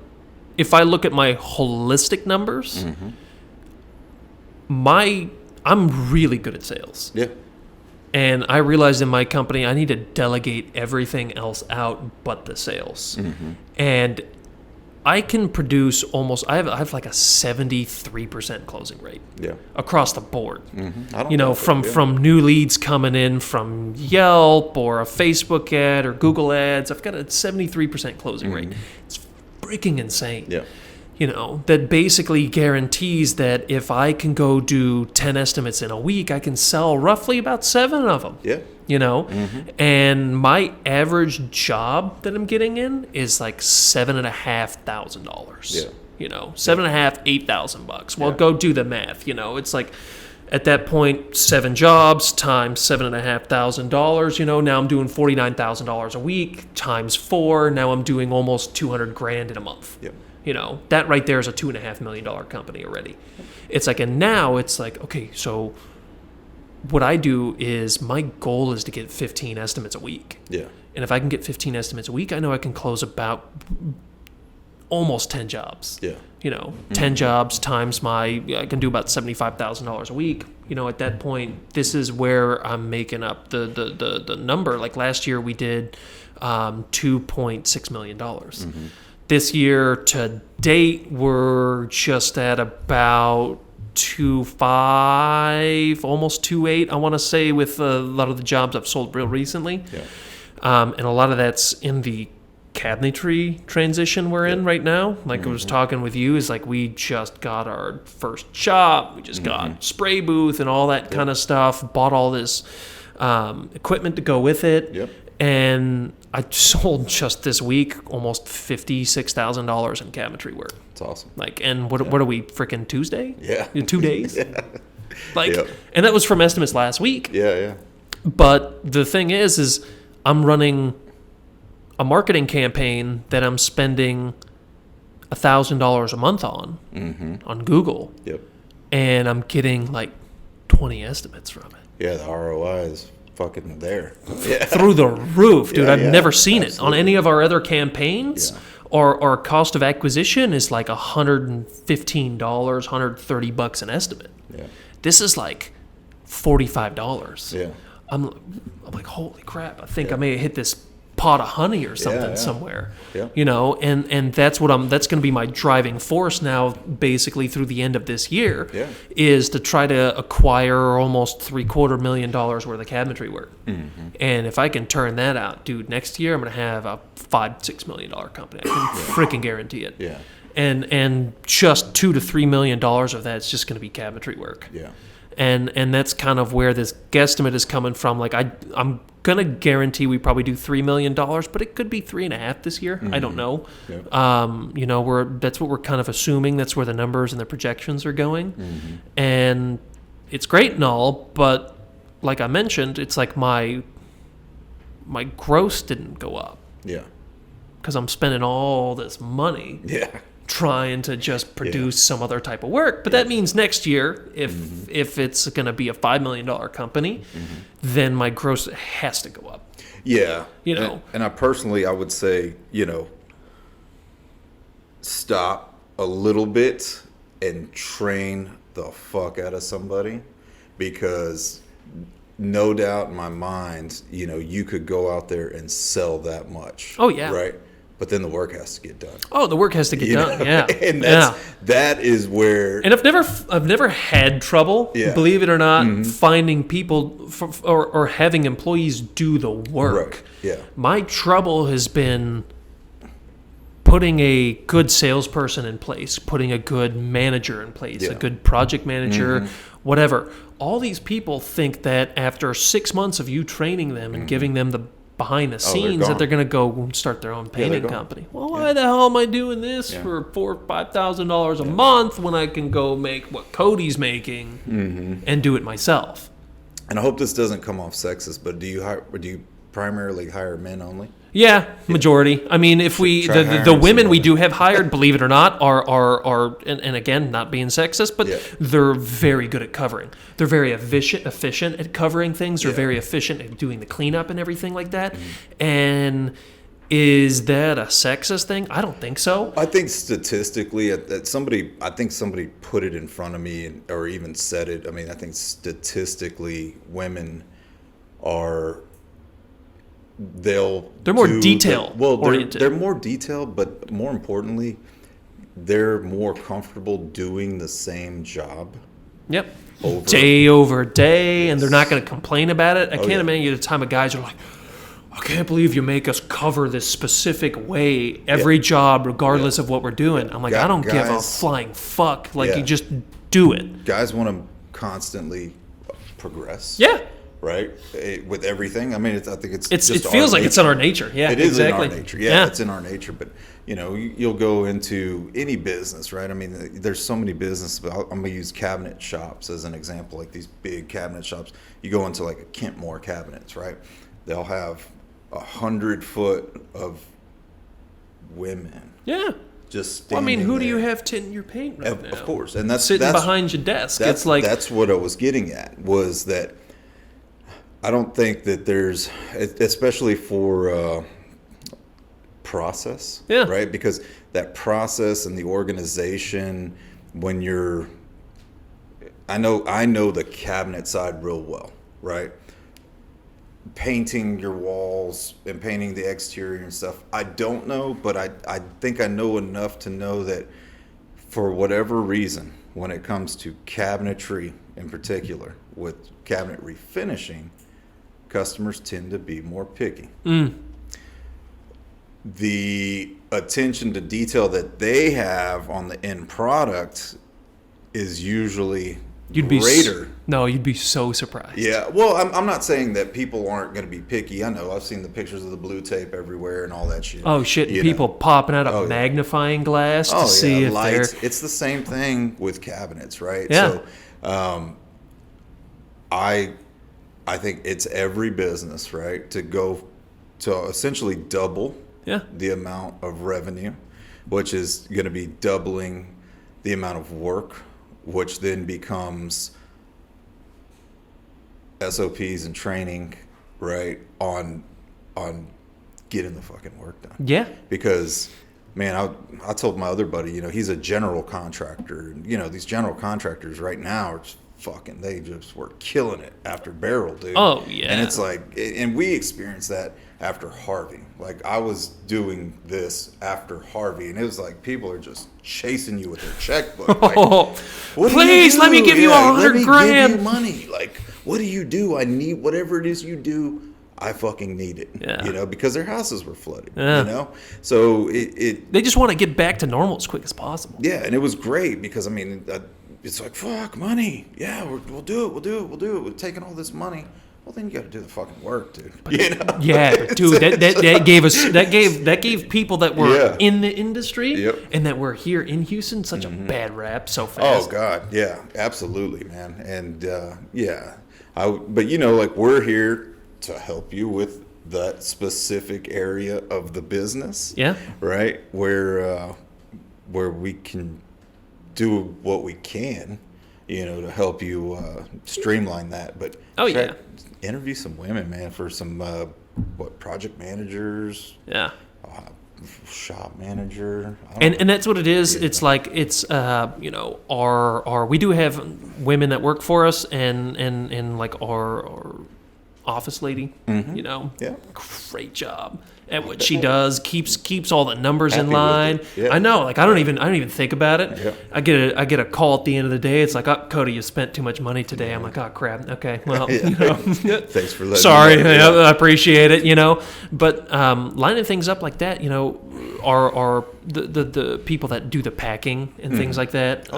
if I look at my holistic numbers, I'm really good at sales. Yeah. And I realized in my company I need to delegate everything else out but the sales. And I can produce I have like a 73% closing rate. Yeah. Across the board. From new leads coming in from Yelp or a Facebook ad or Google ads, I've got a 73% closing rate. It's freaking insane. Yeah. That basically guarantees that if I can go do 10 estimates in a week, I can sell roughly about 7 of them. Yeah. And my average job that I'm getting in is like $7,500. Yeah. $7,500, $8,000. Well, go do the math. It's like at that point, 7 jobs times $7,500. Now I'm doing $49,000 a week times 4. Now I'm doing almost $200,000 in a month. Yeah. That right there is a $2.5 million company already. It's like, and now it's like, okay, so what I do is my goal is to get 15 estimates a week. Yeah. And if I can get 15 estimates a week, I know I can close about almost 10 jobs. Yeah. 10 jobs times I can do about $75,000 a week. At that point, this is where I'm making up the number. Like last year we did $2.6 million. This year to date, we're just at about 2.5, almost 2.8, I want to say, with a lot of the jobs I've sold real recently. Yeah. And a lot of that's in the cabinetry transition we're in right now. Like I was talking with you, is like we just got our first shop, we just got spray booth and all that kind of stuff, bought all this equipment to go with it. Yep. And I sold just this week almost $56,000 in cabinetry work. That's awesome. And what are we, freaking Tuesday? Yeah. 2 days? Yeah. And that was from estimates last week. Yeah. But the thing is I'm running a marketing campaign that I'm spending $1,000 a month on Google. Yep. And I'm getting like 20 estimates from it. Yeah, the ROI is fucking there. Through the roof, dude. I've never seen absolutely. it on any of our other campaigns. Yeah. Our cost of acquisition is like $115, $130 an estimate. Yeah. This is like $45. Yeah. I'm like, holy crap! I think I may have hit this pot of honey or something somewhere. Yeah. And that's that's going to be my driving force now, basically through the end of this year. Yeah. Is to try to acquire almost $750,000 worth of cabinetry work. And if I can turn that out, dude, next year I'm going to have a $5-6 million company. I can freaking guarantee it. Yeah. And just $2 to $3 million of that is just going to be cabinetry work. Yeah. And that's kind of where this guesstimate is coming from. Like I'm gonna guarantee we probably do $3 million, but it could be 3.5 this year. I don't know. Yep. That's what we're kind of assuming. That's where the numbers and the projections are going, and it's great and all. But like I mentioned, it's like my gross didn't go up. Yeah. Because I'm spending all this money. Yeah. Trying to just produce some other type of work. But that means next year, if it's going to be a $5 million company, then my gross has to go up. Yeah. And I personally, I would say, stop a little bit and train the fuck out of somebody, because no doubt in my mind, you could go out there and sell that much. Oh, yeah. Right? but then the work has to get done. Oh, the work has to get done. Yeah, And that is where. And I've never had trouble, believe it or not, finding people or having employees do the work. Right. Yeah. My trouble has been putting a good salesperson in place, putting a good manager in place, a good project manager, whatever. All these people think that after 6 months of you training them and giving them the behind the scenes that they're going to go and start their own painting company. Well, why the hell am I doing this for $4,000 or $5,000 a month when I can go make what Cody's making and do it myself? And I hope this doesn't come off sexist, but do you primarily hire men only? Yeah, majority. I mean, if we the women we do have hired, believe it or not, are and again, not being sexist, but they're very good at covering. They're very efficient at covering things. They're very efficient at doing the cleanup and everything like that. And is that a sexist thing? I don't think so. I think statistically, I think somebody put it in front of me or even said it. I mean, I think statistically, women are. They're more detail oriented. They're more detailed, but more importantly, they're more comfortable doing the same job. Yep. Day over day, and they're not going to complain about it. I can't imagine the time of guys are like, I can't believe you make us cover this specific way every job, regardless of what we're doing. I'm like, I don't give a flying fuck. Like, you just do it. Guys want to constantly progress. Yeah. Right, with everything. I mean, I think it feels like it's in our nature. Yeah, it is exactly. In our nature. Yeah, it's in our nature. But you'll go into any business, right? I mean, there's so many businesses. But I'm gonna use cabinet shops as an example. Like these big cabinet shops, you go into like a Kentmore cabinets, right? They'll have 100 foot of women. Yeah. Just standing I mean, who there. do you have tinting your paint right now? Of course, and that's sitting behind your desk. It's like that's what I was getting at was that. I don't think that there's, especially for process, right? Because that process and the organization, when you're, I know the cabinet side real well, right? Painting your walls and painting the exterior and stuff, I don't know, but I think I know enough to know that for whatever reason, when it comes to cabinetry in particular, with cabinet refinishing, customers tend to be more picky. The attention to detail that they have on the end product is usually greater. You'd be so surprised. Yeah, well, I'm not saying that people aren't going to be picky. I know I've seen the pictures of the blue tape everywhere and all that shit. Oh shit! People popping out a magnifying glass to see if lights. they're. It's the same thing with cabinets, right? Yeah. So, I think it's every business, right, to go to essentially double the amount of revenue, which is going to be doubling the amount of work, which then becomes SOPs and training, right, on getting the fucking work done. Yeah. Because, man, I told my other buddy, he's a general contractor. And, these general contractors right now are they just were killing it after Beryl, dude. Oh, yeah. And it's like, and we experienced that after Harvey. Like, I was doing this after Harvey, and it was like people are just chasing you with their checkbook. Like, please, let me give you $100 grand. Let me give you money. Like, what do you do? I need whatever it is you do. I fucking need it. Yeah. Because their houses were flooded. Yeah. So they just want to get back to normal as quick as possible. Yeah, and it was great because I mean. It's like, fuck, money. Yeah, we'll do it. We're taking all this money. Well, then you got to do the fucking work, dude. Yeah, but dude, that gave people that were in the industry and that were here in Houston such a bad rap so fast. Oh God, yeah, absolutely, man. And but like we're here to help you with that specific area of the business. Yeah. Right, where we can do what we can, to help you streamline that. But interview some women, man, for some project managers, shop manager, and that's what it is. It's like it's our we do have women that work for us, and like our office lady. You know, Yeah. great job at what she does. Keeps all the numbers in Happy with line. it. Yeah. I know. Like I don't even think about it. Yeah. I get a call at the end of the day. It's like, oh, Cody, you spent too much money today. I'm like, oh crap. Okay, well, you know, Thanks for letting sorry. me know. I appreciate it. You know, but lining things up like that, you know, are the people that do the packing and things like that.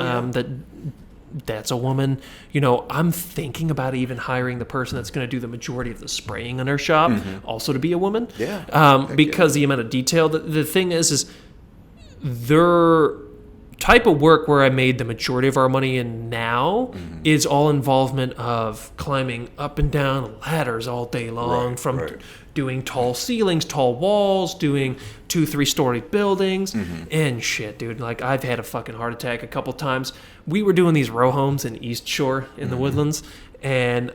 That's a woman. You know, I'm thinking about even hiring the person that's going to do the majority of the spraying in our shop, also to be a woman. Yeah. Because the amount of detail. The thing is their type of work where I made the majority of our money in now is all involvement of climbing up and down ladders all day long, from doing tall ceilings, tall walls, doing 2-3 story buildings, and shit, dude. Like, I've had a fucking heart attack a couple times. We were doing these row homes in East Shore in the Woodlands, and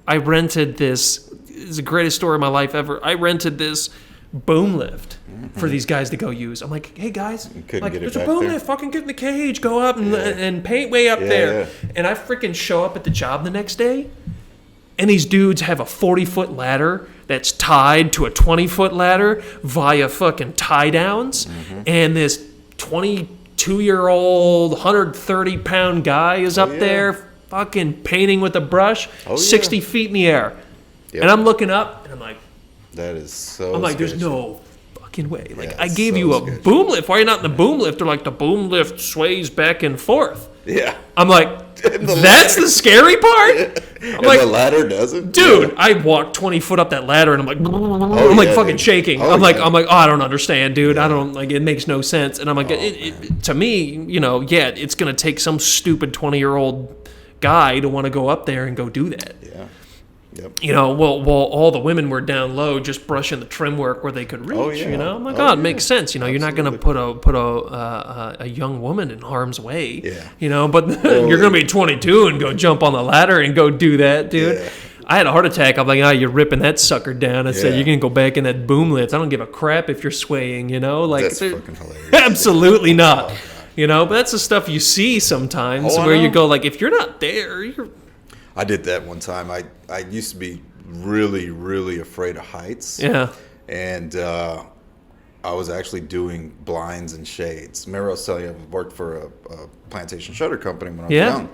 I rented this. It's the greatest story of my life ever. I rented this boom lift for these guys to go use. I'm like, hey guys, like, there's a boom lift. Fucking get in the cage, go up and paint way up there. Yeah. And I freaking show up at the job the next day, and these dudes have a 40-foot ladder that's tied to a 20-foot ladder via fucking tie downs, and this 22-year-old 130-pound guy is up there fucking painting with a brush 60 feet in the air. Yep. And I'm looking up and I'm like, That is so I'm like, sketchy. there's no fucking way. Like, Yeah, I gave so you a sketchy. boom lift. Why are you not in the boom lift? They're like, the boom lift sways back and forth. Yeah. I'm like, that's the scary part? I'm like, the ladder doesn't? dude, I walked 20 foot up that ladder and I'm like, fucking dude. shaking. Oh, I'm like, yeah. oh, I don't understand, dude. I don't, like, it makes no sense. And I'm like, to me, you know, it's going to take some stupid 20-year-old guy to want to go up there and go do that. Yeah. Yep. You know, well, all the women were down low, just brushing the trim work where they could reach. You know, I'm like, it makes sense. You know, you're not going to put a young woman in harm's way. Yeah. You know, but you're going to be 22 and go jump on the ladder and go do that, dude. Yeah. I had a heart attack. I'm like, you're ripping that sucker down. I said, Yeah. you're going to go back in that boom lift. I don't give a crap if you're swaying. You know, like That's fucking hilarious. absolutely not. You know, but that's the stuff you see sometimes I where you know. go like, if you're not there, you're. I did that one time. I used to be really, really afraid of heights. Yeah. And I was actually doing blinds and shades. Remember I was telling you I worked for a plantation shutter company when I was young.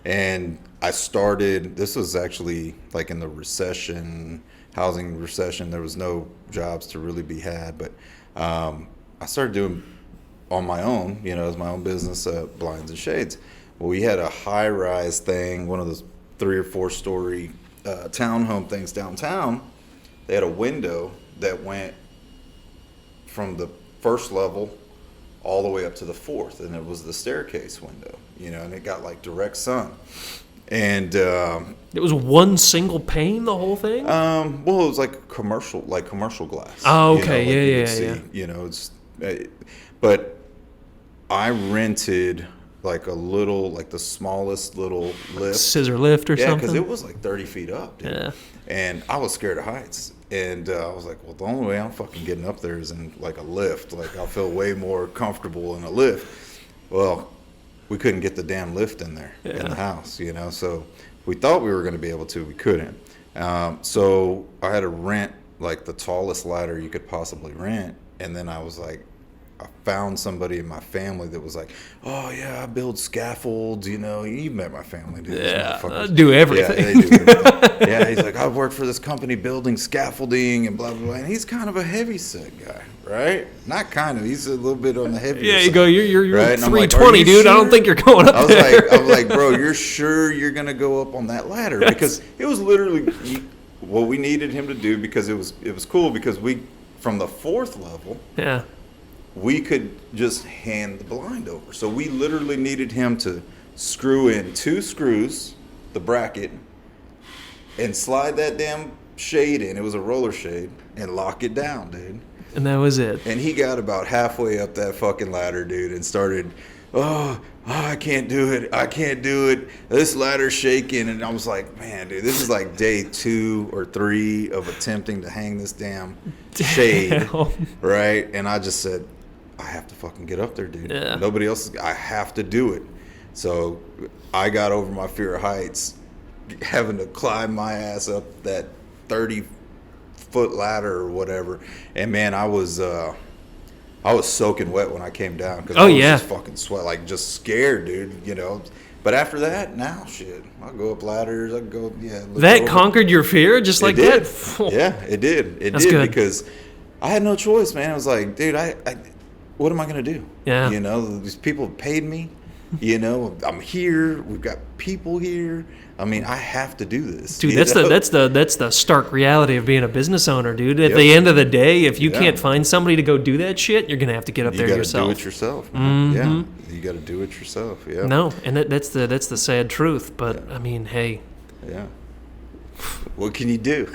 And I started, this was actually like in the recession, housing recession. There was no jobs to really be had. But I started doing on my own, you know, as my own business, blinds and shades. Well, we had a high-rise thing, one of those 3 or 4 story townhome things downtown. They had a window that went from the first level all the way up to the 4th, and it was the staircase window, you know, and it got like direct sun. And It was one single pane, the whole thing? well, it was like commercial glass. Oh, you know, okay. like you Yeah, could see, yeah. You know, it's, but I rented like a little, like the smallest little lift. Scissor lift or Yeah, something? because it was like 30 feet up, dude. Yeah. And I was scared of heights. And I was like, well, the only way I'm fucking getting up there is in like a lift. Like, I'll feel way more comfortable in a lift. Well, we couldn't get the damn lift in there in the house, you know. So we thought we were going to be able to. We couldn't. So I had to rent like the tallest ladder you could possibly rent. And then I was like, I found somebody in my family that was like, oh, yeah, I build scaffolds, you know. You met my family, dude. Yeah, I do everything. Yeah, they do everything. Yeah, he's like, I've worked for this company building scaffolding and blah, blah, blah. And he's kind of a heavy set guy, right? Not kind of. He's a little bit on the heavier Yeah, side. you go, you're right? And I'm like, 320, "Are you dude. I don't sure?" think you're going up I there. was like, bro, you're sure you're going to go up on that ladder? Because it was literally what we needed him to do, because it was cool, because we, from the 4th level, Yeah. we could just hand the blind over. So we literally needed him to screw in 2 screws, the bracket, and slide that damn shade in. It was a roller shade, and lock it down, dude. And that was it. And he got about halfway up that fucking ladder, dude, and started, I can't do it. I can't do it. This ladder's shaking. And I was like, man, dude, this is like day 2 or 3 of attempting to hang this damn shade, right? And I just said, I have to fucking get up there, dude. Yeah. Nobody else, I have to do it. So I got over my fear of heights, having to climb my ass up that 30-foot ladder or whatever. And man, I was soaking wet when I came down because I was just fucking sweat, like just scared, dude. You know. But after that, now shit, I'll go up ladders. I go, That conquered your fear, just like that. Yeah, it did. It That's did good. because I had no choice, man. I was like, dude, I what am I gonna do? Yeah. You know, these people have paid me. You know, I'm here. We've got people here. I mean, I have to do this. Dude, that's the stark reality of being a business owner, dude. At Yep. the end of the day, if you Yeah. can't find somebody to go do that shit, you're gonna have to get up You there got to yourself. do it yourself. Man. Mm-hmm. Yeah, you got to do it yourself. Yeah. No, and that's the sad truth. But I mean, hey, Yeah. What can you do?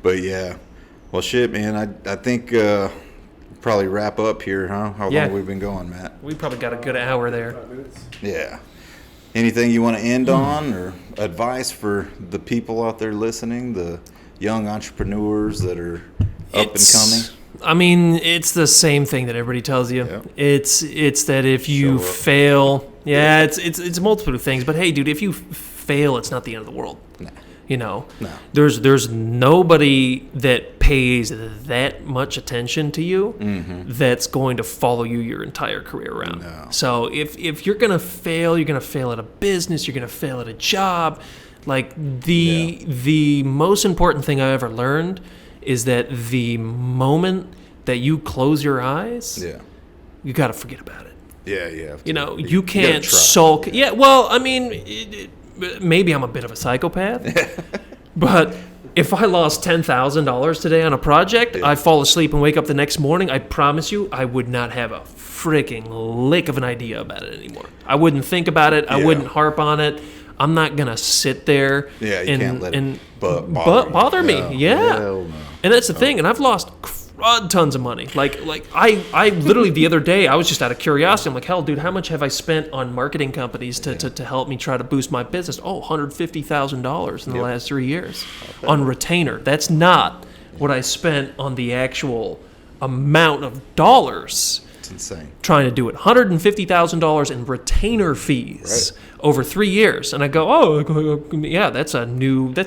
But yeah. Well, shit, man. I think probably wrap up here, huh? How long have we been going, Matt? we probably got a good hour there. Yeah. Anything you want to end on or advice for the people out there listening, the young entrepreneurs that are up and coming? I mean, it's the same thing that everybody tells you. Yeah. It's that if you Show up. fail, it's multiple things. But hey, dude, if you fail, it's not the end of the world. Nah. You know, No. there's nobody that pays that much attention to you that's going to follow you your entire career around. No. So if you're gonna fail, you're gonna fail at a business, you're gonna fail at a job. Like the most important thing I ever learned is that the moment that you close your eyes, Yeah. you got to forget about it. Yeah, yeah. You know, you gotta can't try. sulk. Yeah, well, I mean, maybe I'm a bit of a psychopath, but if I lost $10,000 today on a project, I fall asleep and wake up the next morning, I promise you, I would not have a freaking lick of an idea about it anymore. I wouldn't think about it. I Yeah. wouldn't harp on it. I'm not going to sit there Yeah, you and, can't let it and bother me. No. Yeah. Hell no. And that's the thing. And I've lost tons of money. Like I literally the other day, I was just out of curiosity. I'm like, hell, dude, how much have I spent on marketing companies to help me try to boost my business? Oh, $150,000 in the last 3 years on retainer. That's not what I spent on the actual amount of dollars It's insane. trying to do it. $150,000 in retainer fees over 3 years. And I go, oh, yeah, that's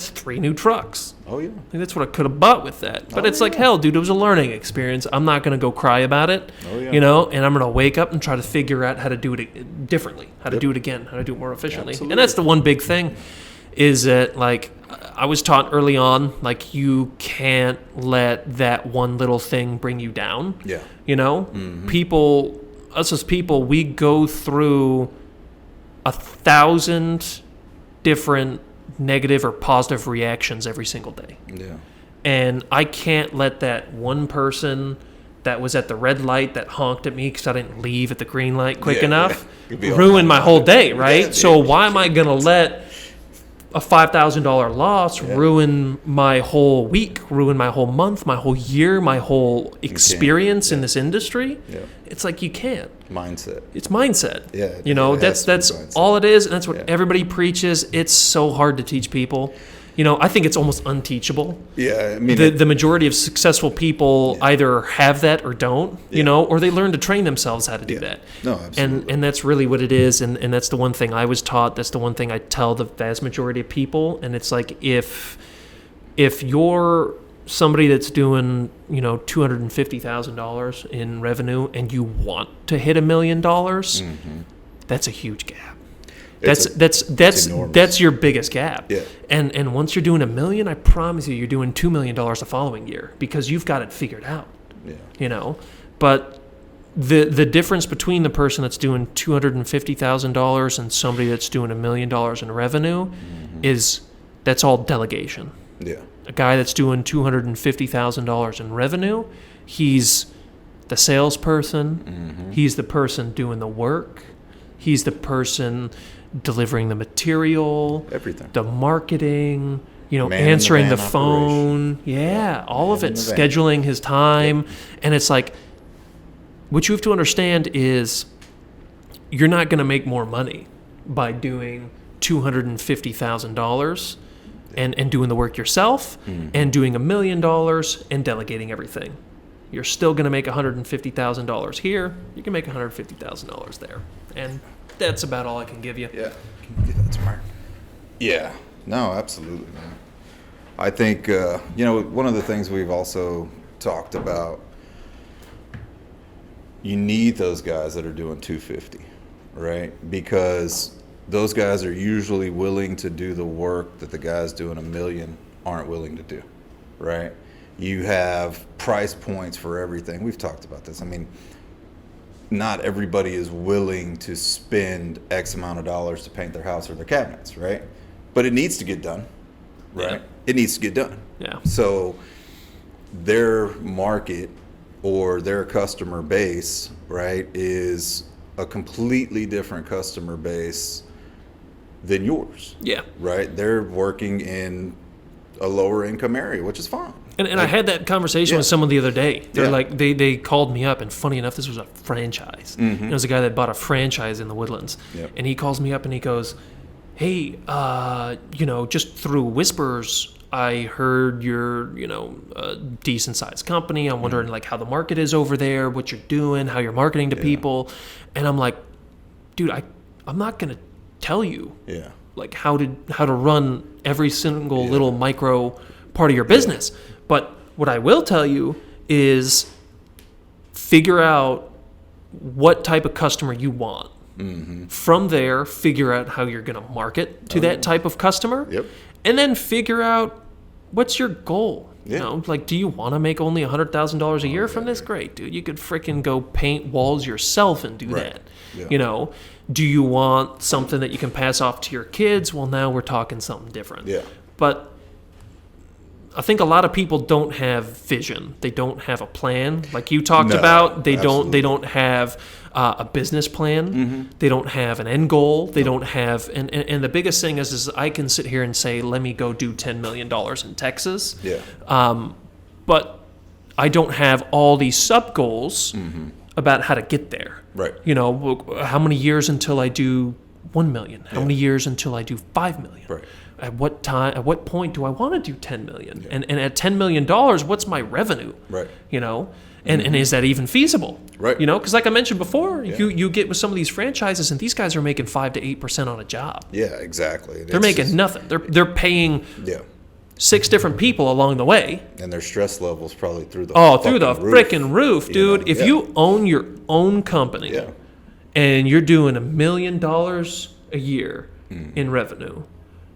3 new trucks. Oh, yeah. Like, that's what I could have bought with that. But it's like, hell, dude, it was a learning experience. I'm not going to go cry about it, yeah. you know, and I'm going to wake up and try to figure out how to do it differently, how to do it again, how to do it more efficiently. Absolutely. And that's the one big thing is that, like, I was taught early on, like, you can't let that one little thing bring you down. Yeah. You know, us as people, we go through 1,000 different negative or positive reactions every single day. Yeah. And I can't let that one person that was at the red light that honked at me because I didn't leave at the green light quick Yeah, enough You'd be all ruin my whole day, right? Yeah, So dude. why am I going to let a $5,000 loss ruin my whole week, ruin my whole month, my whole year, my whole experience in this industry? Yeah. It's like you can't. Mindset. It's mindset. Yeah, You know, it has that's to be mindset. all it is, and that's what Yeah. everybody preaches. It's so hard to teach people. You know, I think it's almost unteachable. Yeah, I mean, The majority of successful people either have that or don't, you know, or they learn to train themselves how to do that. No, absolutely. And that's really what it is, and that's the one thing I was taught. That's the one thing I tell the vast majority of people. And it's like if you're somebody that's doing, you know, $250,000 in revenue and you want to hit $1 million, that's a huge gap. It's That's enormous. your biggest gap. Yeah. And once you're doing $1 million, I promise you, you're doing $2 million the following year because you've got it figured out. Yeah. You know, but the difference between the person that's doing $250,000 and somebody that's doing $1 million in revenue is that's all delegation. Yeah. A guy that's doing $250,000 in revenue, he's the salesperson. He's the person doing the work. He's the person delivering the material, Everything. the marketing, you know, Man in the answering the van phone. Yeah, all of Man it, in the van. scheduling his time. And it's like, what you have to understand is you're not going to make more money by doing $250,000 and doing the work yourself and doing $1 million and delegating everything. You're still going to make $150,000 here. You can make $150,000 there. And that's about all I can give you. Yeah. Can you get that tomorrow? Yeah. No, absolutely, man. I think, one of the things we've also talked about, you need those guys that are doing 250, right? Because those guys are usually willing to do the work that the guys doing $1 million aren't willing to do, right? You have price points for everything. We've talked about this. I mean, not everybody is willing to spend X amount of dollars to paint their house or their cabinets, right? But it needs to get done, right? Yeah. It needs to get done. Yeah. So their market or their customer base, right, is a completely different customer base than yours. Yeah. Right? They're working in a lower income area, which is fine. And I had that conversation with someone the other day. They're Yeah. like, they called me up, and funny enough, this was a franchise. Mm-hmm. It was a guy that bought a franchise in the Woodlands. Yep. And he calls me up and he goes, hey, just through whispers, I heard you're, a decent sized company. I'm wondering like how the market is over there, what you're doing, how you're marketing to people. And I'm like, dude, I'm not going to tell you Yeah. like how to run every single little micro part of your business. But what I will tell you is figure out what type of customer you want. Mm-hmm. From there, figure out how you're going to market to that type of customer. Yep. And then figure out what's your goal. Yeah. Like, do you want to make only $100,000 a year from this? Great, dude. You could freaking go paint walls yourself and do Right. that. Yeah. Do you want something that you can pass off to your kids? Well, now we're talking something different. Yeah. But I think a lot of people don't have vision. They don't have a plan. Like you talked about, they don't have a business plan. Mm-hmm. They don't have an end goal. They don't have and the biggest thing is I can sit here and say, let me go do $10 million in Texas. Yeah. But I don't have all these sub goals about how to get there. Right. How many years until I do 1 million? How many years until I do 5 million? Right. At what point do I want to do 10 million? Yeah. And at $10 million, what's my revenue? Right. And is that even feasible? Right. Because like I mentioned before, you get with some of these franchises and these guys are making 5 to 8% on a job. Yeah, exactly. They're making nothing. They're paying 6 different people along the way. And their stress level's probably through the freaking roof, dude. If you own your own company and you're doing $1 million a year in revenue,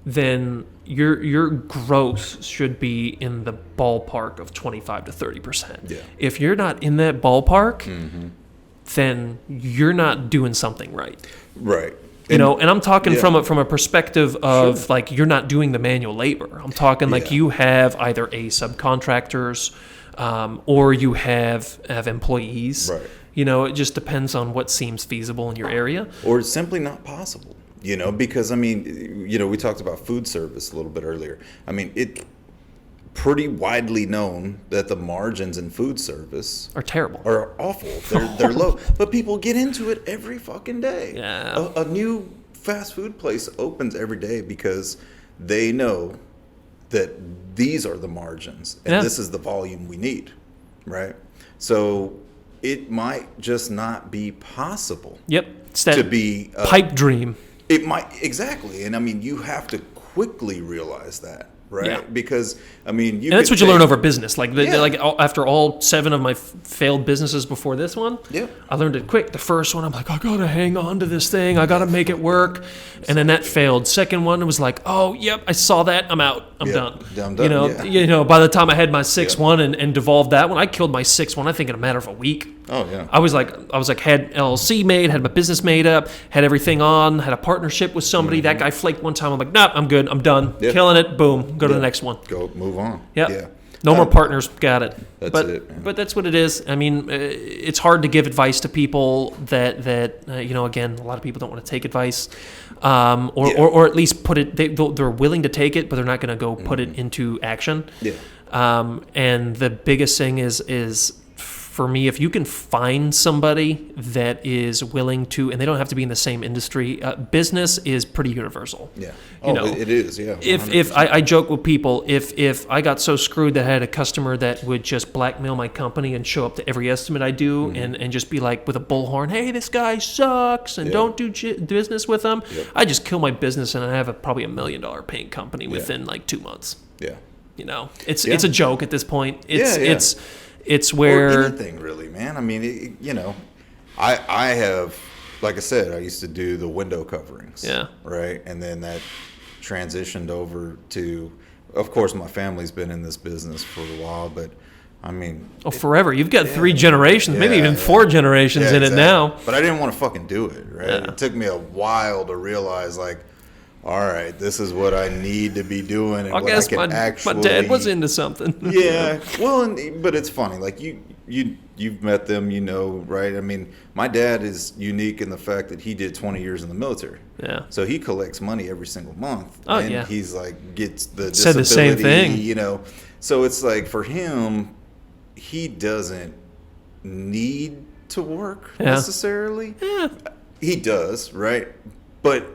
then your gross should be in the ballpark of 25 to 30%. Yeah. If you're not in that ballpark, then you're not doing something right. Right. And I'm talking from a perspective of like you're not doing the manual labor. I'm talking like you have either subcontractors or you have employees. Right. It just depends on what seems feasible in your area. Or it's simply not possible. Because we talked about food service a little bit earlier. I mean, it's pretty widely known that the margins in food service are terrible, are awful. They're low, but people get into it every fucking day. Yeah. A new fast food place opens every day because they know that these are the margins and this is the volume we need, right? So it might just not be possible. Yep. It's that to be pipe dream. It might, exactly. And I mean, you have to quickly realize that, right? Yeah. Because, and that's what you learn over business. Like, after all 7 of my failed businesses before this one, I learned it quick. The first one, I'm like, I got to hang on to this thing. I got to make it work. And then that failed. Second one, it was like, oh, yep, I saw that. I'm out. I'm done. I'm done. By the time I had my 6th one and devolved that one, I killed my 6th one, I think, in a matter of a week. Oh, yeah. I was like, had LLC made, had my business made up, had everything on, had a partnership with somebody. That guy flaked one time. I'm like, nope, I'm good. I'm done. Killing it. Boom. Go to the next one. Go move on. Yep. Yeah. No more partners. Got it. That's it. But that's what it is. I mean, it's hard to give advice to people that again, a lot of people don't want to take advice, or at least put it. They're willing to take it, but they're not going to go put it into action. Yeah. And the biggest thing is for me, if you can find somebody that is willing to, and they don't have to be in the same industry, business is pretty universal. Yeah. It is. Yeah. 100%. If I joke with people, if I got so screwed that I had a customer that would just blackmail my company and show up to every estimate I do and just be like with a bullhorn, hey, this guy sucks and don't do business with him, I just kill my business and I have probably $1 million paint company within like 2 months. Yeah. you know, it's a joke at this point. It's or where anything really, man. I mean, you know, I have, like I said, I used to do the window coverings. Yeah. Right, and then that transitioned over to, of course, my family's been in this business for a while, but I mean, forever. You've got 3 generations, maybe even 4 generations in it now. But I didn't want to fucking do it, right? Yeah. It took me a while to realize, like, all right, this is what I need to be doing, and I what guess I can actually. my dad was into something. Yeah, well, but it's funny. Like you've met them, you know, right? I mean, my dad is unique in the fact that he did 20 years in the military. Yeah. So he collects money every single month. Oh, and yeah. he's like gets the Said disability, the same thing. You know, so it's like for him, he doesn't need to work necessarily. Yeah. He does, right? But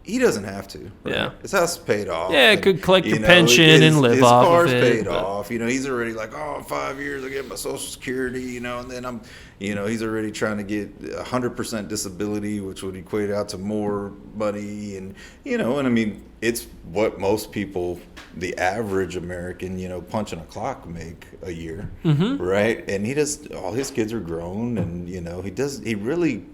he doesn't have to. Right? Yeah. His house is paid off. Yeah, and, could collect your you know, pension and live off of His car's it, paid but- off. You know, he's already like, oh, in 5 years I get my Social Security, you know, and then he's already trying to get 100% disability, which would equate out to more money. And, you know, and I mean, it's what most people, the average American, you know, punching a clock make a year, right? And all his kids are grown, and, you know, he really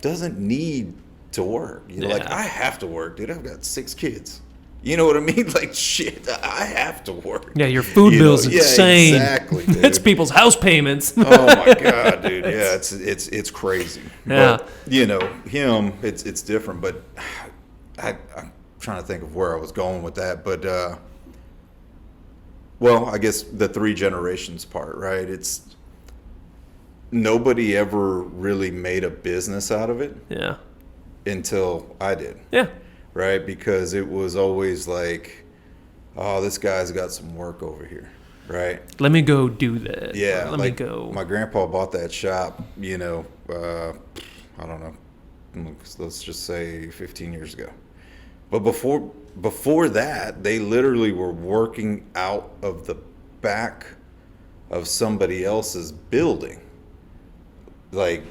doesn't need to work. You know, like, I have to work, dude. I've got 6 kids. You know what I mean? Like, shit, I have to work. Yeah, your food bill's insane. Yeah, exactly, dude. It's people's house payments. Oh my god, dude. Yeah, it's crazy. Yeah. But, you know, him, it's different. But I'm trying to think of where I was going with that. But well, I guess the 3 generations part, right? It's nobody ever really made a business out of it. Yeah. Until I did. Yeah. Right? Because it was always like, oh, this guy's got some work over here. Right? Let me go do that. Yeah. Let me go. My grandpa bought that shop, you know, I don't know, let's just say 15 years ago. But before that, they literally were working out of the back of somebody else's building. Like,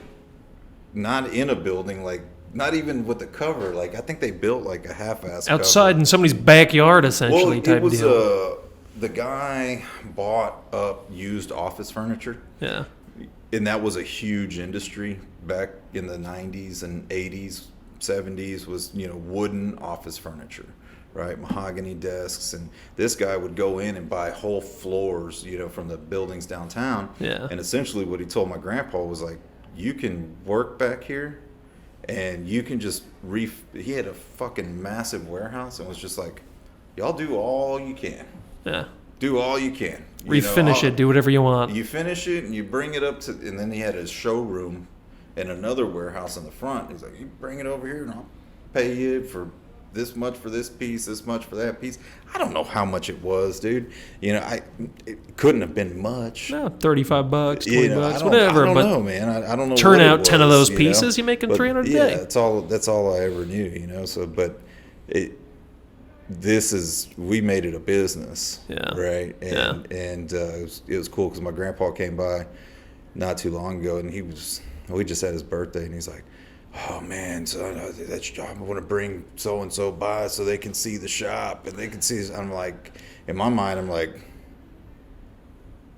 not in a building, like, not even with the cover. Like, I think they built like a half-ass outside cover. in somebody's backyard, essentially, Well, type it was, deal. The guy bought up used office furniture. Yeah. And that was a huge industry back in the 90s and 80s, 70s was, you know, wooden office furniture, right? Mahogany desks. And this guy would go in and buy whole floors, you know, from the buildings downtown. Yeah. And essentially what he told my grandpa was like, you can work back here and you can just he had a fucking massive warehouse and was just like, y'all do all you can. Yeah. Do all you can. Refinish it, do whatever you want. You finish it and you bring it up to, and then he had his showroom and another warehouse in the front. He's like, you bring it over here and I'll pay you for this much for this piece, this much for that piece. I don't know how much it was, dude. You know, it couldn't have been much. No, $35, $20, You know, whatever. I don't but know, man. I don't know. turn what it out 10 of was, those pieces, you're making But, $300 a yeah, day. that's all I ever knew, you know. So, but we made it a business, Yeah. right? Yeah. And it was cool because my grandpa came by not too long ago, and we just had his birthday, and he's like, oh man, son, that's your job. I want to bring so and so by so they can see the shop and they can see. I'm like, in my mind, I'm like,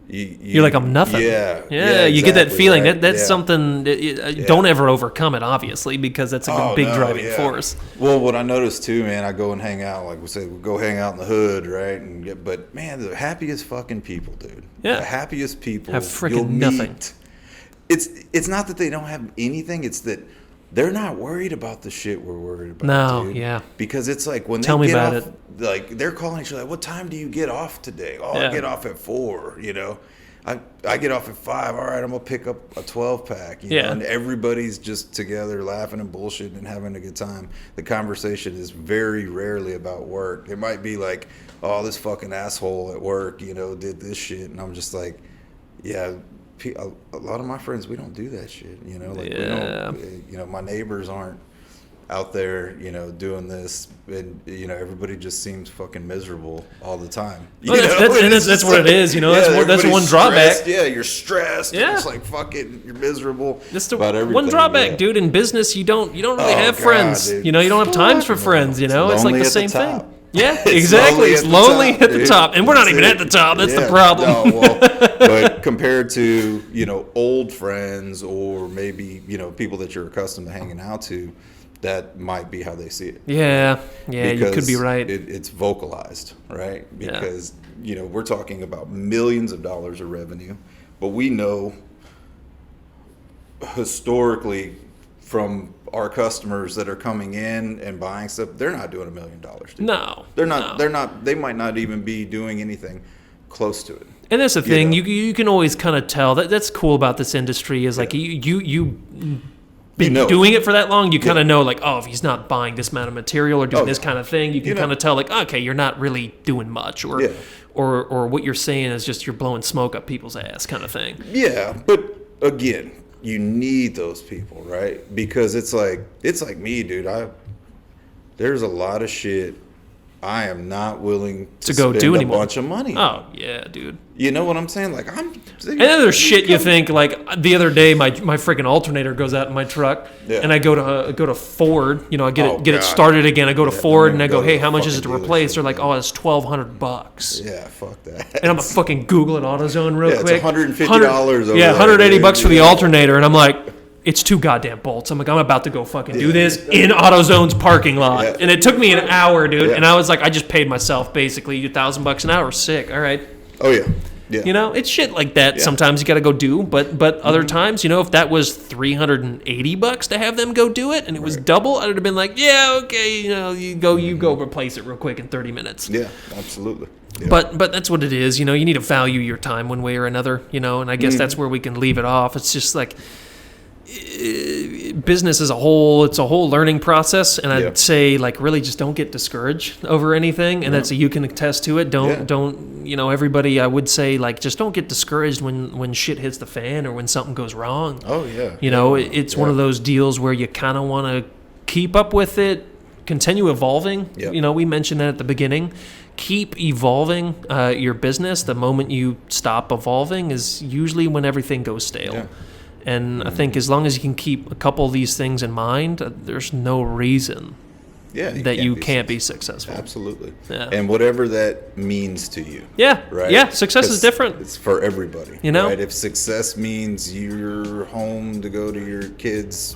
you're like, I'm nothing. Yeah. You get that exactly, feeling. right? That's Yeah. something. Don't ever overcome it, obviously, because that's a big no, driving yeah. force. Well, what I noticed too, man, I go and hang out, like we say, we go hang out in the hood, right? But man, the happiest fucking people, dude. Yeah. The happiest people Have freaking you'll nothing. meet. It's not that they don't have anything. It's that they're not worried about the shit we're worried about. No, dude. yeah. Because it's like when Tell they me get about off, like they're calling each other, like, what time do you get off today? Oh, Yeah. I get off at 4. You know, I get off at 5. All right, I'm gonna pick up a 12-pack. You know? And everybody's just together laughing and bullshitting and having a good time. The conversation is very rarely about work. It might be like, oh, this fucking asshole at work, you know, did this shit, and I'm just like, yeah. A lot of my friends, we don't do that shit, you know. Like, we don't, you know, my neighbors aren't out there, you know, doing this, and you know, everybody just seems fucking miserable all the time. Well, that's what it is, you know. That's one drawback. Stressed. Yeah, you're stressed. Yeah. It's like fucking, you're miserable. That's the about everything. one drawback, yeah. dude. In business, you don't really have God, friends. dude. You know, you don't have times for friends. You know, it's like Lonely the at same top. thing. Yeah, exactly. It's lonely at the top. And we're not even at the top. That's the problem. No, well, but compared to, old friends or maybe, people that you're accustomed to hanging out to, that might be how they see it. Yeah, you could be right. It's vocalized, right? Because, we're talking about millions of dollars of revenue, but we know historically from our customers that are coming in and buying stuff, they're not doing $1 million. No. They're not, they might not even be doing anything close to it. And that's the thing, you can always kind of tell. That's cool about this industry is like you been doing it for that long, you kind of know like, oh, if he's not buying this amount of material or doing this kind of thing, you can kind of tell like, okay, you're not really doing much or what you're saying is just you're blowing smoke up people's ass kind of thing. Yeah, but again, you need those people, right? Because it's like me, dude. There's a lot of shit I am not willing to go spend do a anymore. bunch of money. Oh yeah, dude. You know what I'm saying? Like And then there's shit you think like the other day my freaking alternator goes out in my truck and I go to Ford, I get it started again. I go to Ford and I go, hey, how much is it to replace? They're like, oh, it's $1,200. Yeah, fuck that. And I'm fucking Googling AutoZone real quick. It's $150. Yeah, $180 for the alternator, and I'm like, it's 2 goddamn bolts. I'm like, I'm about to go fucking do this in AutoZone's parking lot. Yeah. And it took me an hour, dude. Yeah. And I was like, I just paid myself basically $1,000 an hour. Sick. All right. Oh, yeah. Yeah. It's shit like that. Yeah. Sometimes you got to go do, but other times, if that was $380 to have them go do it and it was double, I would have been like, yeah, okay, you go replace it real quick in 30 minutes. Yeah, absolutely. Yeah. But that's what it is. You need to value your time one way or another, and I guess that's where we can leave it off. It's just like business as a whole, it's a whole learning process, and I'd say like really just don't get discouraged over anything, and that's you can attest to it. Don't everybody, I would say like just don't get discouraged when shit hits the fan or when something goes wrong. Oh yeah. It's one of those deals where you kind of want to keep up with it, continue evolving. Yep. We mentioned that at the beginning. Keep evolving your business. The moment you stop evolving is usually when everything goes stale. Yeah. And I think as long as you can keep a couple of these things in mind, there's no reason that you can't be successful. Absolutely. Yeah. And whatever that means to you. Yeah. Right? Yeah. Success is different. It's for everybody. Right? If success means you're home to go to your kids'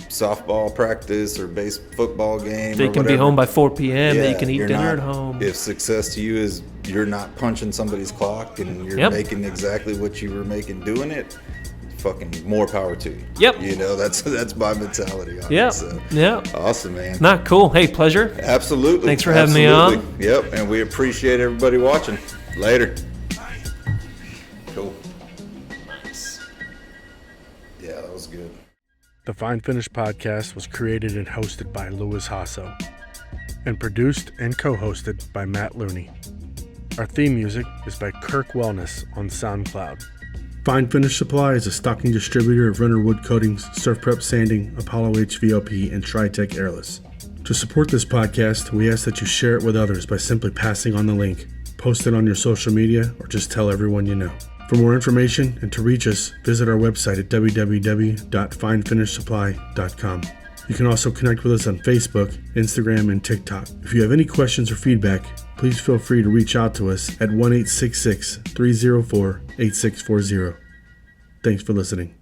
softball practice or base football game, they can be home by 4 p.m. That you can eat dinner at home. If success to you is you're not punching somebody's clock and you're making exactly what you were making doing it, fucking more power to you. Yep. That's my mentality on it. So. Yeah. Awesome, man. Not cool. Hey, pleasure. Absolutely. Thanks for having me on. Yep. And we appreciate everybody watching. Later. Cool. Nice. Yeah, that was good. The Fine Finish podcast was created and hosted by Louis Hasso and produced and co-hosted by Matt Looney. Our theme music is by Kirk Wellness on SoundCloud. Fine Finish Supply is a stocking distributor of Renner Wood Coatings, Surf Prep Sanding, Apollo HVLP, and Tri-Tech Airless. To support this podcast, we ask that you share it with others by simply passing on the link, post it on your social media, or just tell everyone you know. For more information and to reach us, visit our website at www.finefinishsupply.com. You can also connect with us on Facebook, Instagram, and TikTok. If you have any questions or feedback, please feel free to reach out to us at 1-866-304-8640. Thanks for listening.